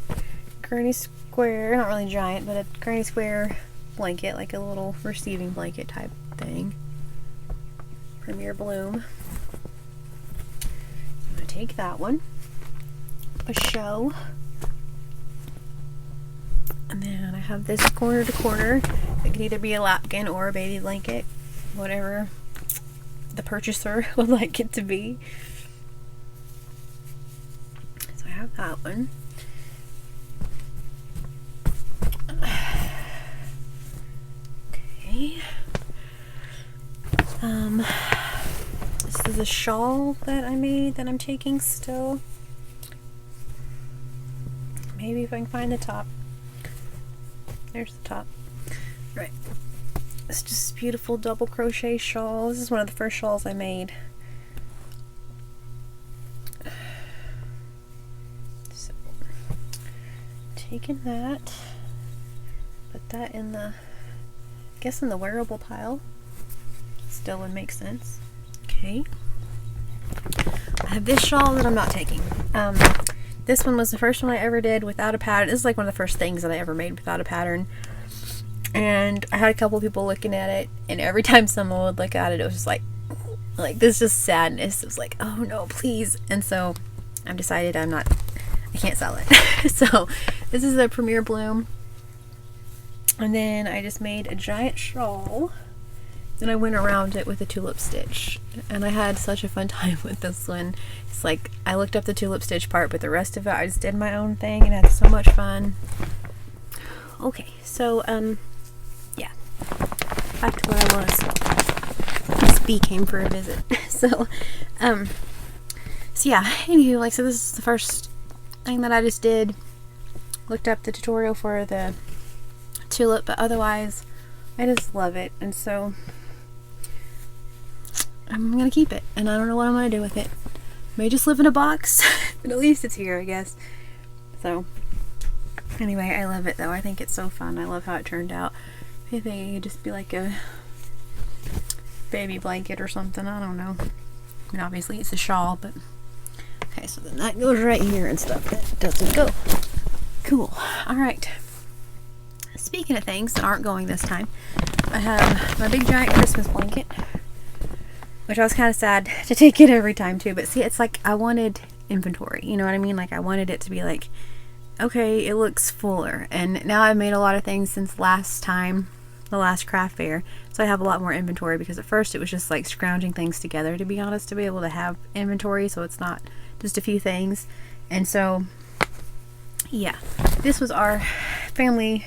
granny square. Not really giant, but a granny square blanket, like a little receiving blanket type thing. Premier Bloom. I'm gonna take that one. A show. And then I have this corner to corner. It could either be a lapkin or a baby blanket, whatever the purchaser would like it to be. So I have that one. Okay. This is a shawl that I made that I'm taking still. Maybe if I can find the top. There's the top. Right. It's just beautiful double crochet shawl. This is one of the first shawls I made. So, taking that, put that in the, I guess in the wearable pile. Still would make sense. Okay. I have this shawl that I'm not taking. This one was the first one I ever did without a pattern. This is like one of the first things that I ever made without a pattern. And I had a couple people looking at it, and every time someone would look at it, it was just like this just sadness. It was like, oh no, please. And so I've decided I can't sell it. So this is the Premier Bloom. And then I just made a giant shawl. And I went around it with a tulip stitch, and I had such a fun time with this one. It's like I looked up the tulip stitch part, but the rest of it I just did my own thing and had so much fun. Okay, so yeah, back to where I was. Miss B came for a visit. So yeah, anywho, like, so this is the first thing that I just did. Looked up the tutorial for the tulip, but otherwise I just love it, and so I'm gonna keep it, and I don't know what I'm gonna do with it. May just live in a box, but at least it's here, I guess. So anyway, I love it though. I think it's so fun. I love how it turned out. I think it could just be like a baby blanket or something. I don't know. I mean, obviously it's a shawl, but okay, so then that goes right here and stuff. That doesn't go. Cool. Alright. Speaking of things that aren't going this time, I have my big giant Christmas blanket, which I was kind of sad to take it every time too, but see, it's like I wanted inventory, you know what I mean? Like I wanted it to be like, okay, it looks fuller, and now I've made a lot of things since last time, the last craft fair, so I have a lot more inventory, because at first it was just like scrounging things together, to be honest, to be able to have inventory so it's not just a few things. And so yeah, this was our family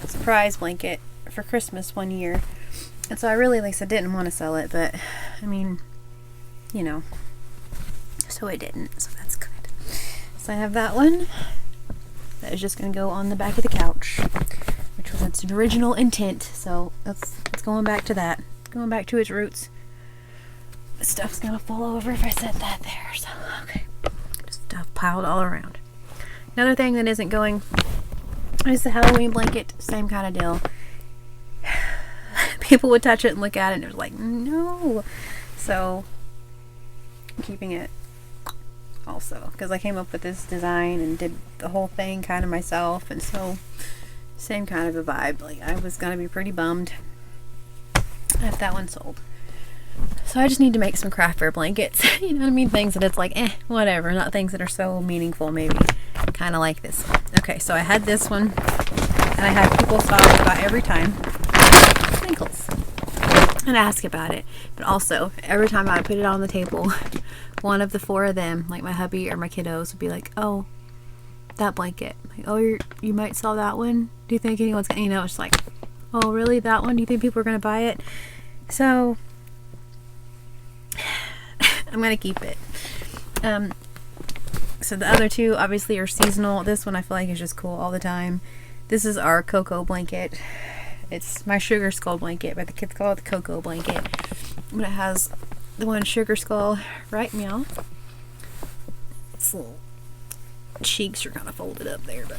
surprise blanket for Christmas one year, and so I really, like I said, didn't want to sell it, but I mean, you know, so I didn't, so that's good. So I have that one that is just going to go on the back of the couch, which was its original intent, so it's going back to that, going back to its roots. The stuff's going to fall over if I set that there, so okay, just stuff piled all around. Another thing that isn't going is the Halloween blanket, same kind of deal. People would touch it and look at it and it was like, no. So I'm keeping it also, because I came up with this design and did the whole thing kind of myself, and so same kind of a vibe. Like I was gonna be pretty bummed if that one sold. So I just need to make some craft fair blankets. You know what I mean? Things that it's like, whatever. Not things that are so meaningful, maybe. Kind of like this one. Okay, so I had this one, and I had people stop by every time, Sprinkles, and ask about it. But also, every time I put it on the table, one of the four of them, like my hubby or my kiddos, would be like, oh, that blanket. Like, oh, you might sell that one? Do you think anyone's gonna, you know, it's like, oh, really, that one? Do you think people are going to buy it? So I'm going to keep it. So the other two obviously are seasonal. This one I feel like is just cool all the time. This is our cocoa blanket. It's my sugar skull blanket, but the kids call it the cocoa blanket. But it has the one sugar skull right meow. Its little cheeks are kind of folded up there, but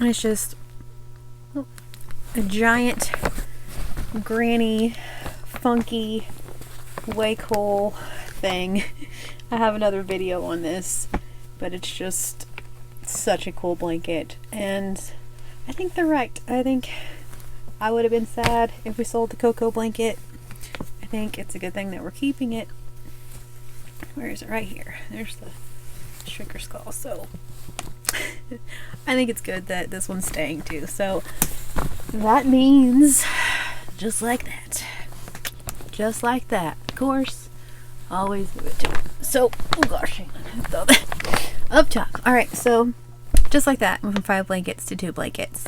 it's just a giant granny funky way cool thing. I have another video on this, but it's just such a cool blanket, and I think they're right. I think I would have been sad if we sold the cocoa blanket. I think it's a good thing that we're keeping it. Where is it? Right here. There's the sugar skull. So I think it's good that this one's staying too. So that means just like that. Just like that. Of course, always do it too. So, oh gosh, hang on. Throw that up top. Alright, so just like that, went from 5 blankets to 2 blankets.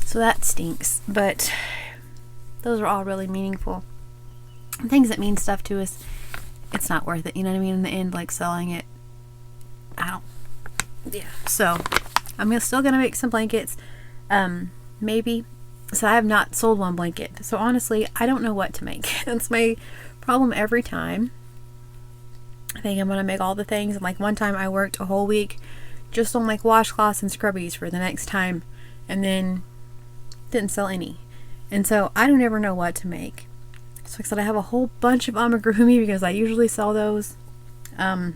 So that stinks, but those are all really meaningful. Things that mean stuff to us, it's not worth it, you know what I mean? In the end, like selling it, yeah. So I'm still gonna make some blankets, maybe. So I have not sold one blanket, so honestly I don't know what to make. That's my problem every time. I think I'm gonna make all the things, and like one time I worked a whole week just on like washcloths and scrubbies for the next time, and then didn't sell any. And so I don't ever know what to make. So like I said, I have a whole bunch of amigurumi because I usually sell those. Other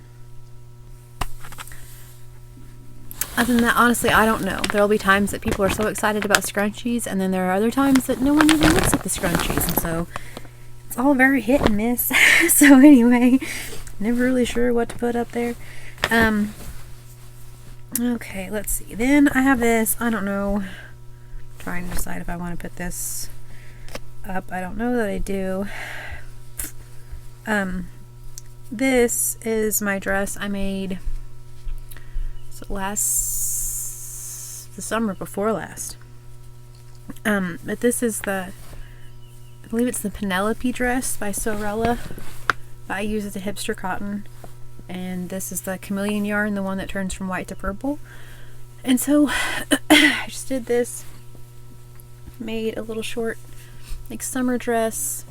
than that, honestly, I don't know. There'll be times that people are so excited about scrunchies, and then there are other times that no one even looks at the scrunchies, and so it's all very hit and miss. So anyway, never really sure what to put up there. Okay, let's see. Then I have this. I don't know. Trying to decide if I want to put this up. I don't know that I do. This is my dress I made the summer before last. But this is I believe it's the Penelope dress by Sorella. But I use it as a hipster cotton. And this is the chameleon yarn, the one that turns from white to purple. And so I just did this. Made a little short, like, summer dress.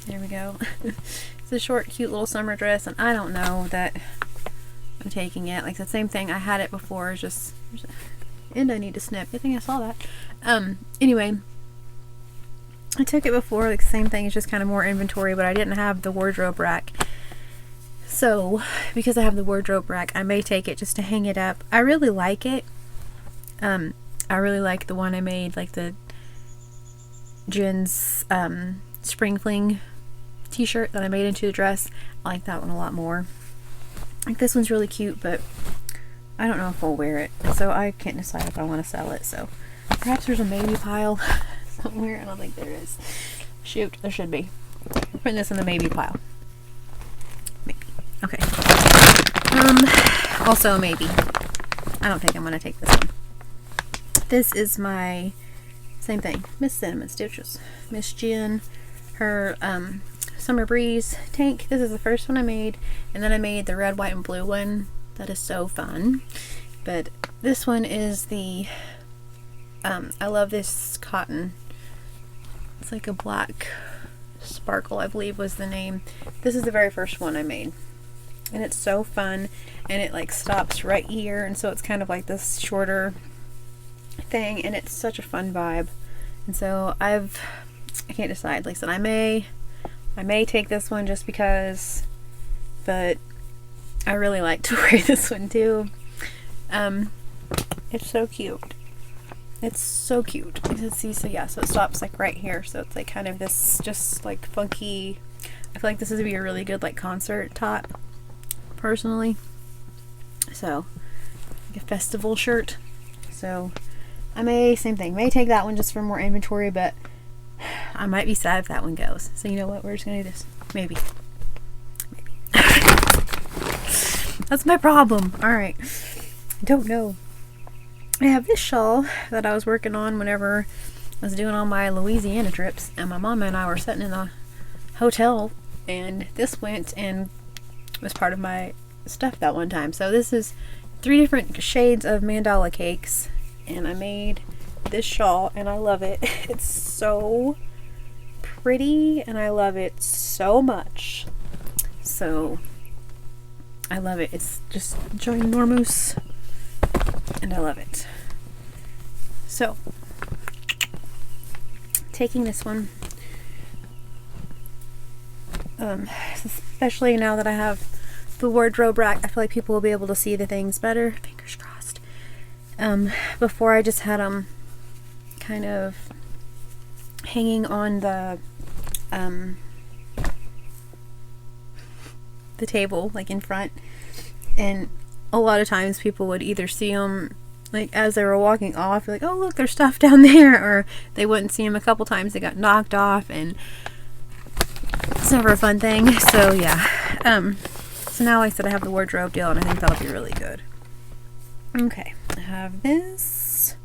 There we go. It's a short, cute little summer dress, and I don't know that I'm taking it. Like the same thing, I had it before, just And I need to snip. I think I saw that. Anyway, I took it before, like same thing, it's just kind of more inventory, but I didn't have the wardrobe rack. So, because I have the wardrobe rack, I may take it just to hang it up. I really like it. I really like the one I made, like the Jen's Spring Fling t-shirt that I made into the dress. I like that one a lot more. Like this one's really cute, but I don't know if I'll wear it, so I can't decide if I want to sell it. So perhaps there's a maybe pile somewhere. I don't think there is. Shoot, there should be. I'm putting this in the maybe pile. Maybe. Okay. Also maybe. I don't think I'm gonna take this one. This is my same thing. Miss Cinnamon Stitches. Miss Jen, her Summer Breeze tank. This is the first one I made, and then I made the red, white, and blue one. That is so fun. But this one is the I love this cotton. It's like a black sparkle, I believe was the name. This is the very first one I made, and it's so fun, and it like stops right here, and so it's kind of like this shorter thing, and it's such a fun vibe. And so I can't decide. Like I said, I may take this one just because, but I really like to wear this one too. It's so cute. It's so cute. Let's see. So yeah, so it stops like right here. So it's like kind of this just like funky. I feel like this would be a really good like concert top, personally. So like a festival shirt. So I may, same thing, may take that one just for more inventory, but I might be sad if that one goes. So you know what? We're just gonna do this. Maybe. That's my problem. Alright. I don't know. I have this shawl that I was working on whenever I was doing all my Louisiana trips, and my mom and I were sitting in a hotel, and this went and was part of my stuff that one time. So this is 3 different shades of mandala cakes, and I made this shawl, and I love it. It's so pretty, and I love it so much. So I love it. It's just ginormous, and I love it. So taking this one, especially now that I have the wardrobe rack, I feel like people will be able to see the things better. Fingers crossed. Before I just had them kind of hanging on the table, like in front, and a lot of times people would either see them like as they were walking off, like, oh look, there's stuff down there, or they wouldn't see them. A couple times they got knocked off, and it's never a fun thing. So yeah, so now like I said, I have the wardrobe deal, and I think that'll be really good. Okay, I have this.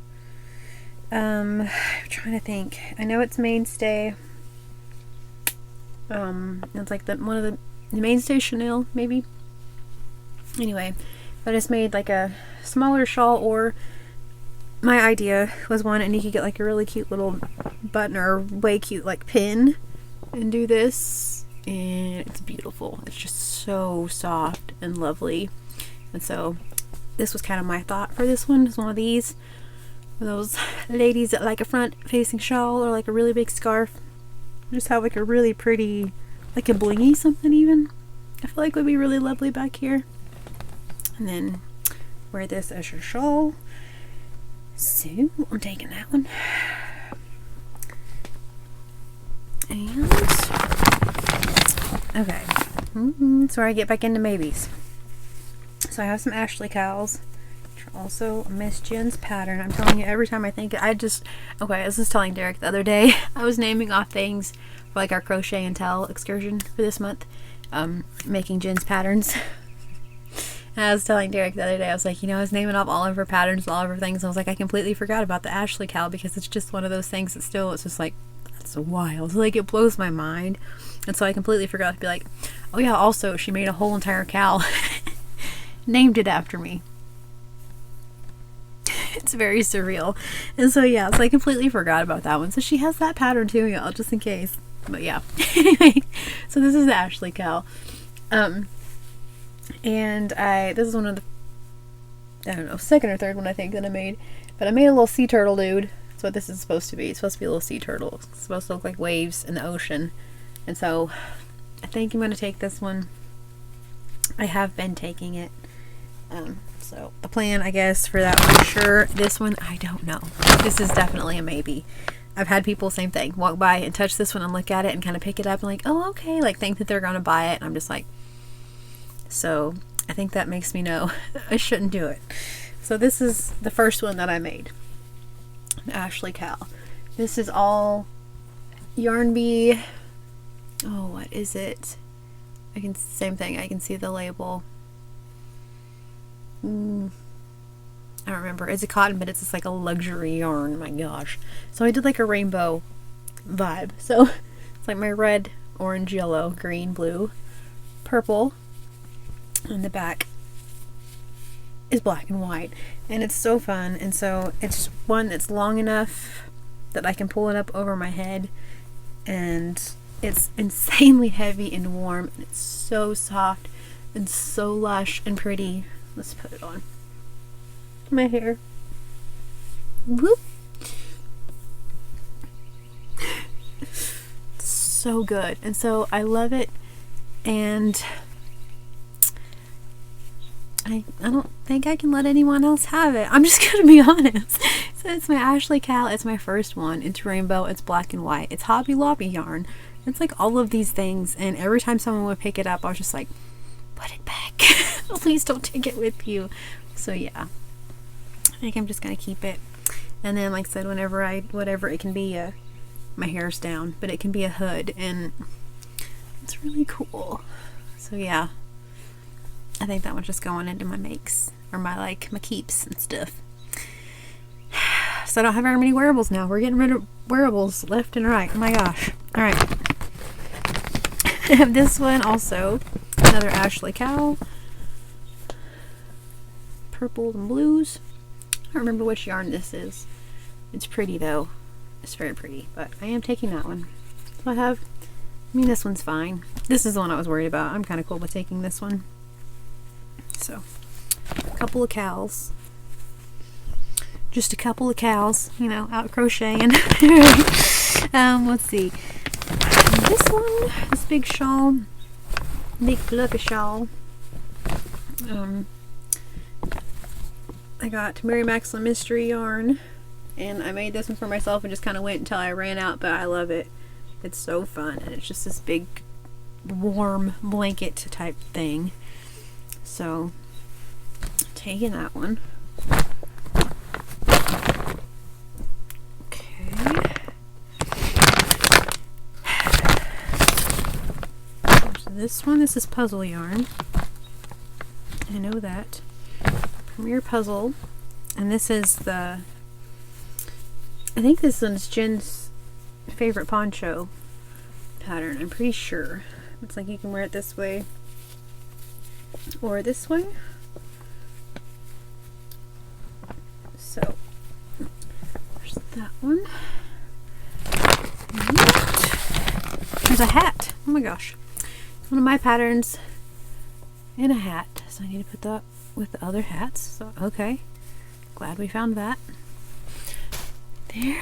I'm trying to think. I know it's Mainstay. It's like one of the Mainstay Chanel, maybe. Anyway, I just made like a smaller shawl, or my idea was one, and you could get like a really cute little button or way cute like pin and do this, and it's beautiful. It's just so soft and lovely. And so this was kind of my thought for this one. It's one of these, for those ladies that like a front facing shawl or like a really big scarf. Just have like a really pretty, like a blingy something even. I feel like would be really lovely back here. And then wear this as your shawl. So I'm taking that one. And okay, so I get back into maybes. So I have some Ashley cows, which are also Miss Jen's pattern. I'm telling you, every time I think I was just telling Derek the other day, I was naming off things for like our crochet and tell excursion for this month, making Jen's patterns. And I was telling Derek the other day, I was like, I was naming off all of her patterns, all of her things. And I was like, I completely forgot about the Ashley cow, because it's just one of those things that still, it's just like, that's wild. Like, it blows my mind. And so I completely forgot to be like, oh yeah, also she made a whole entire cow, named it after me. It's very surreal. And so yeah, so I completely forgot about that one. So she has that pattern too, y'all, just in case. But yeah. Anyway, so this is the Ashley cow. And this is one of the, I don't know, second or third one I think that I made. But I made a little sea turtle dude. That's what this is supposed to be. It's supposed to be a little sea turtle. It's supposed to look like waves in the ocean. And so I think I'm going to take this one. I have been taking it. So the plan, I guess, for that one, sure. This one, I don't know. This is definitely a maybe. I've had people, same thing, walk by and touch this one and look at it and kind of pick it up and like, oh, okay, like think that they're going to buy it. And I'm just like, so I think that makes me know I shouldn't do it. So this is the first one that I made. The Ashley Cal. This is all Yarn Bee. Oh, what is it? Same thing, I can see the label. I don't remember. It's a cotton, but it's just like a luxury yarn. My gosh. So I did like a rainbow vibe. So it's like my red, orange, yellow, green, blue, purple. And the back is black and white. And it's so fun. And so it's one that's long enough that I can pull it up over my head. And it's insanely heavy and warm. And it's so soft and so lush and pretty. Let's put it on my hair. Whoop. So good. And so I love it. And I don't think I can let anyone else have it. I'm just gonna be honest. So it's my Ashley Cal. It's my first one. It's rainbow. It's black and white. It's Hobby Lobby yarn. It's like all of these things. And every time someone would pick it up, I was just like, put it back. Please don't take it with you. So yeah, I think I'm just gonna keep it. And then, like I said, whatever it can be, my hair's down, but it can be a hood, and it's really cool. So yeah, I think that one's just going into my makes, or my keeps and stuff. So I don't have very many wearables now. We're getting rid of wearables left and right. Oh my gosh. All right. I have this one also, another Ashley Cal. Purples and blues. I don't remember which yarn this is. It's pretty though. It's very pretty, but I am taking that one. So this one's fine. This is the one I was worried about. I'm kind of cool with taking this one. So, a couple of cows. Just a couple of cows, out crocheting. Let's see. This one, this big shawl, big fluffy shawl. I got Mary Maxwell Mystery yarn, and I made this one for myself and just kind of went until I ran out, but I love it. It's so fun, and it's just this big warm blanket type thing. So, taking that one. Okay. This one, this is puzzle yarn. I know that. Premier Puzzle, and this is I think this one's Jen's favorite poncho pattern. I'm pretty sure. Looks like you can wear it this way or this way. So there's that one. There's a hat. Oh my gosh. One of my patterns in a hat. So I need to put that with the other hats. So okay. Glad we found that. There.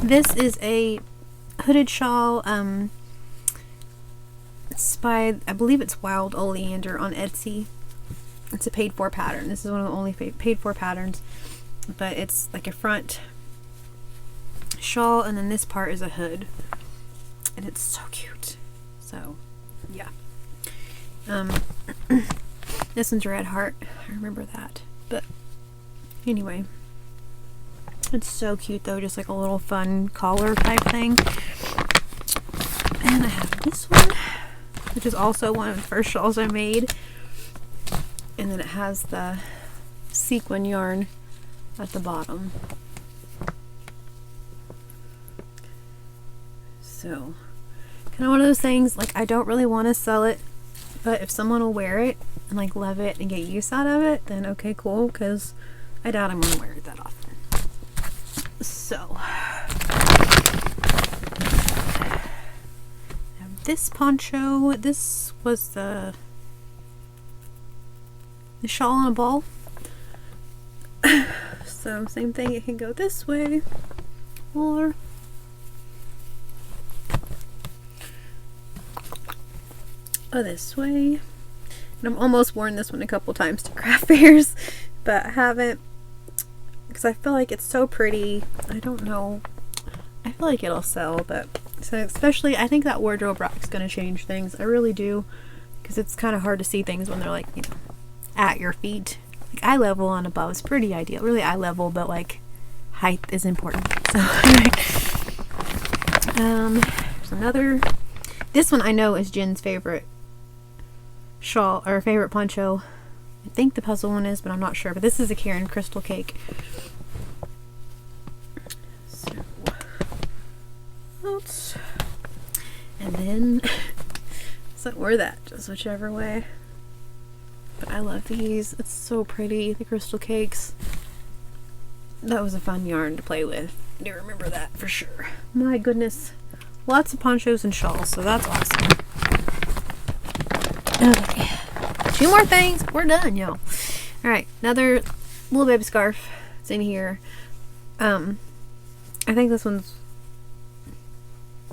This is a hooded shawl. It's by, I believe it's Wild Oleander on Etsy. It's a paid for pattern. This is one of the only paid for patterns. But it's like a front shawl, and then this part is a hood. And it's so cute. So, yeah. This one's Red Heart. I remember that. But anyway, it's so cute though, just like a little fun collar type thing. And I have this one, which is also one of the first shawls I made. And then it has the sequin yarn at the bottom. So, kind of one of those things, like I don't really want to sell it, but if someone will wear it and like love it and get use out of it, then okay, cool, because I doubt I'm going to wear it that often. So, I have this poncho. This was the shawl on a ball. So same thing, it can go this way or this way. And I've almost worn this one a couple times to craft fairs, but I haven't, because I feel like it's so pretty. I don't know. I feel like it'll sell, but so especially I think that wardrobe rack's gonna change things. I really do, because it's kind of hard to see things when they're like, you know, at your feet. Like eye level and above is pretty ideal. Really eye level, but like height is important. So there's another. This one I know is Jen's favorite shawl or favorite poncho. I think the puzzle one is, but I'm not sure. But this is a Karen crystal cake. So, oops. And then, so or that, just whichever way. But I love these. It's so pretty. The crystal cakes. That was a fun yarn to play with. I do remember that for sure. My goodness. Lots of ponchos and shawls, so that's awesome. Okay. 2 more things. We're done, y'all. Alright, another little baby scarf. It's in here. I think this one's...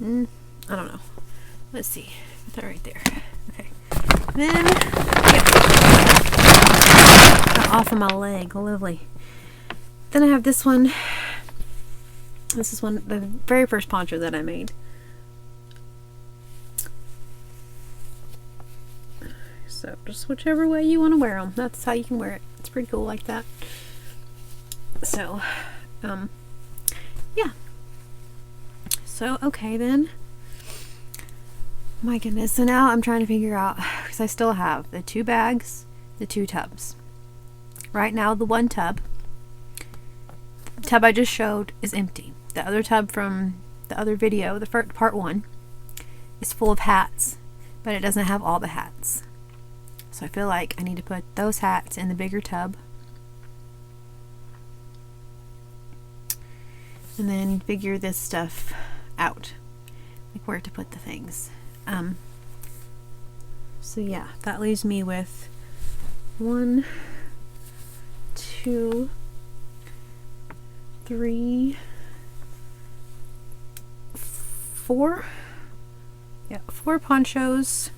I don't know. Let's see. Put that right there. Okay. Then... off of my leg. Lovely. Then I have this one. This is the very first poncho that I made. So just whichever way you want to wear them. That's how you can wear it. It's pretty cool like that. So, yeah. So, okay then. My goodness. So now I'm trying to figure out, because I still have the 2 bags, the 2 tubs. Right now the 1 tub, the tub I just showed, is empty. The other tub from the other video, the first part 1, is full of hats, but it doesn't have all the hats. So I feel like I need to put those hats in the bigger tub. And then figure this stuff out. Like where to put the things. So yeah, that leaves me with 1, 2, 3, 4. Yeah, 4 ponchos.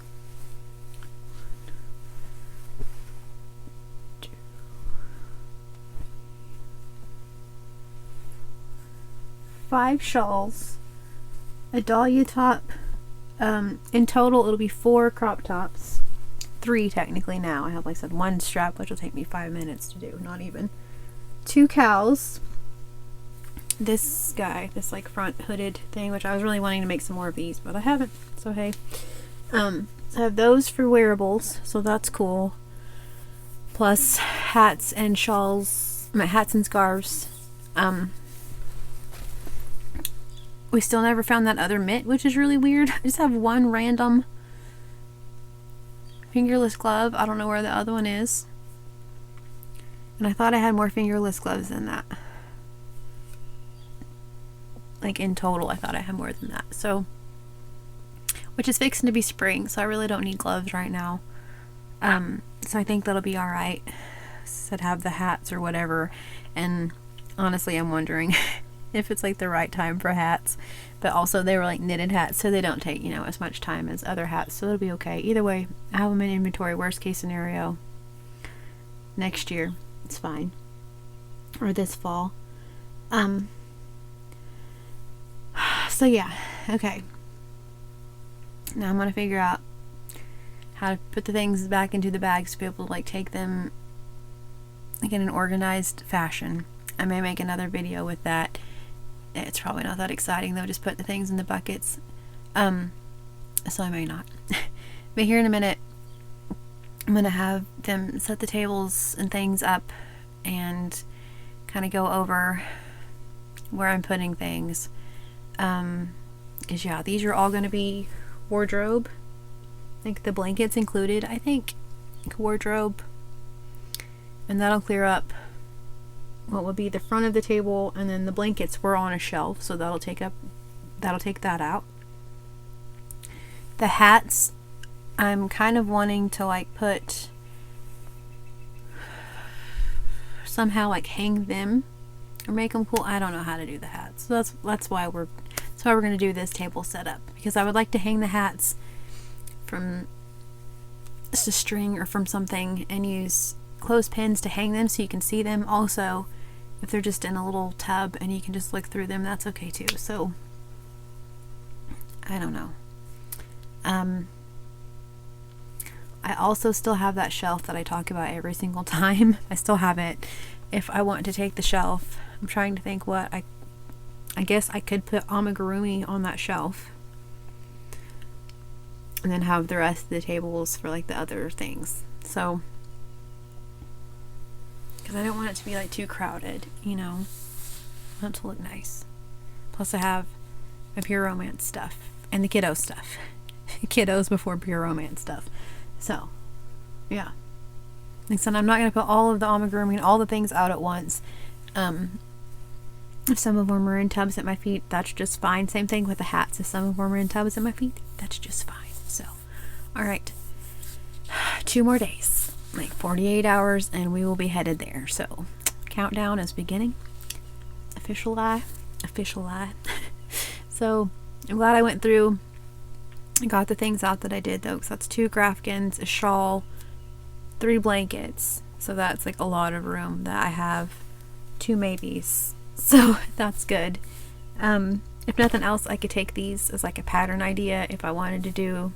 5 shawls, a dahlia top. In total it'll be 4 crop tops. 3 technically now. I have, like I said, 1 strap, which will take me 5 minutes to do, not even. 2 cows. This guy, this like front hooded thing, which I was really wanting to make some more of these, but I haven't, so hey. So I have those for wearables, so that's cool. Plus hats and shawls, my hats and scarves. We still never found that other mitt, which is really weird. I just have 1 random fingerless glove. I don't know where the other one is. And I thought I had more fingerless gloves than that. Like in total, I thought I had more than that. So, which is fixing to be spring, so I really don't need gloves right now. So I think that'll be alright. Said have the hats or whatever. And honestly, I'm wondering if it's like the right time for hats, but also they were like knitted hats, so they don't take, you know, as much time as other hats, so it'll be okay. Either way, I have them in inventory. Worst case scenario, next year, it's fine, or this fall. So yeah, okay. Now I'm gonna figure out how to put the things back into the bags to be able to like take them like in an organized fashion. I may make another video with that. It's probably not that exciting though, just put the things in the buckets. So I may not. But here in a minute, I'm gonna have them set the tables and things up and kind of go over where I'm putting things. Because yeah, these are all gonna be wardrobe. I think the blankets included, I think wardrobe, and that'll clear up what will be the front of the table, and then the blankets were on a shelf, so that'll take that out. The hats, I'm kind of wanting to like put somehow like hang them or make them cool. I don't know how to do the hats. So that's why we're going to do this table setup, because I would like to hang the hats from just a string or from something and use clothespins to hang them so you can see them. Also, if they're just in a little tub and you can just look through them, that's okay too. So I don't know. I also still have that shelf that I talk about every single time. I still have it. If I want to take the shelf, I'm trying to think what I guess I could put amigurumi on that shelf and then have the rest of the tables for like the other things. So, because I don't want it to be like too crowded, you know. I want it to look nice. Plus I have my Pure Romance stuff and the kiddo stuff. Kiddos before Pure Romance stuff. So, yeah. Like I said, I'm not going to put all of the amigurumi and all the things out at once. If some of them are in tubs at my feet, that's just fine. Same thing with the hats. If some of them are in tubs at my feet, that's just fine. So, alright. 2 more days. Like 48 hours and we will be headed there. So, countdown is beginning. Official lie. So, I'm glad I went through. I got the things out that I did though, because that's 2 Grafkins, a shawl, 3 blankets. So that's like a lot of room that I have. 2 maybes. So that's good. If nothing else, I could take these as like a pattern idea if I wanted to do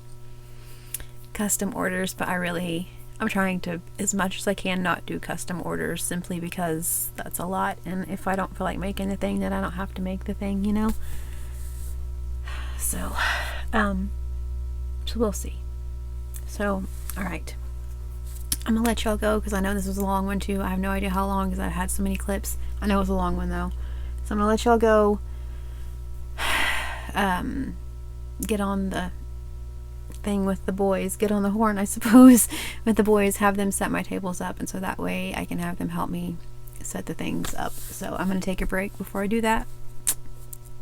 custom orders, but I'm trying to, as much as I can, not do custom orders, simply because that's a lot, and if I don't feel like making the thing, then I don't have to make the thing, you know? So we'll see. So, alright. I'm gonna let y'all go because I know this was a long one too. I have no idea how long because I had so many clips. I know it was a long one though. So I'm gonna let y'all go. Get on the thing with the boys. Get on the horn, I suppose, with the boys. Have them set my tables up, and so that way I can have them help me set the things up. So I'm gonna take a break before I do that,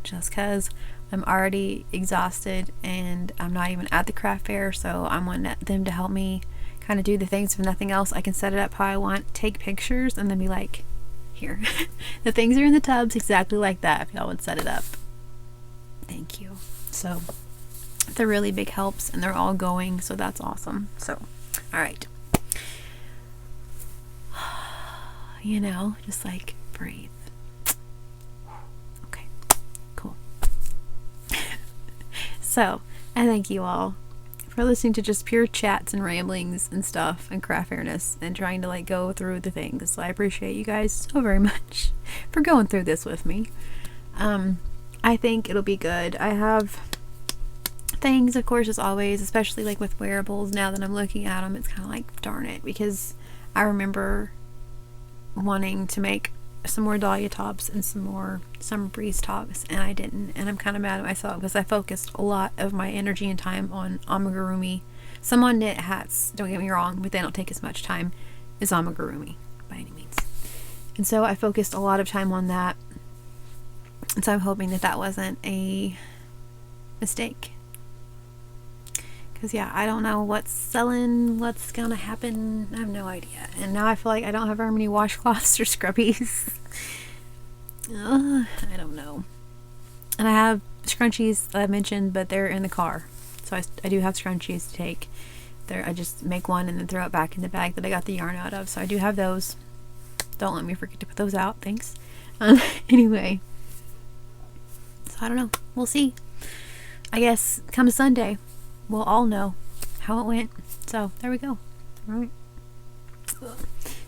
just because I'm already exhausted and I'm not even at the craft fair. So I want them to help me kind of do the things. If nothing else, I can set it up how I want, take pictures, and then be like, here, the things are in the tubs exactly like that, if y'all would set it up. Thank you. So they're really big helps and they're all going, so that's awesome. So, alright. You know, just like breathe. Okay, cool. So, I thank you all for listening to just pure chats and ramblings and stuff and craft fairness and trying to like go through the things. I appreciate you guys so very much for going through this with me. I think it'll be good. I have things, of course, as always, especially like with wearables. Now that I'm looking at them, it's kind of like, darn it, because I remember wanting to make some more Dahlia tops and some more Summer Breeze tops, and I didn't, and I'm kind of mad at myself because I focused a lot of my energy and time on amigurumi. Some on knit hats, don't get me wrong, but they don't take as much time as amigurumi by any means, and so I focused a lot of time on that, and so I'm hoping that that wasn't a mistake, because yeah, I don't know what's selling, what's gonna happen. I have no idea. And now I feel like I don't have very many washcloths or scrubbies. I don't know. And I have scrunchies that I mentioned, but they're in the car. So I do have scrunchies to take. I just make one and then throw it back in the bag that I got the yarn out of. So I do have those. Don't let me forget to put those out. Thanks. Anyway. So I don't know. We'll see. I guess come Sunday, we'll all know how it went. So there we go. All right.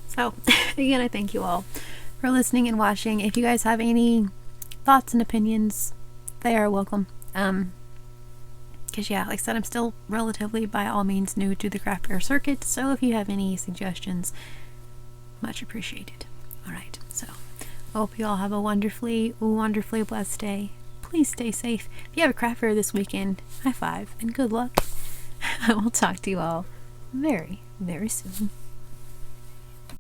So again, I thank you all for listening and watching. If you guys have any thoughts and opinions, they are welcome. Because yeah, like I said, I'm still relatively, by all means, new to the craft fair circuit. So if you have any suggestions, much appreciated. All right. So I hope you all have a wonderfully blessed day. Please stay safe. If you have a craft fair this weekend, high five and good luck. I will talk to you all very, very soon.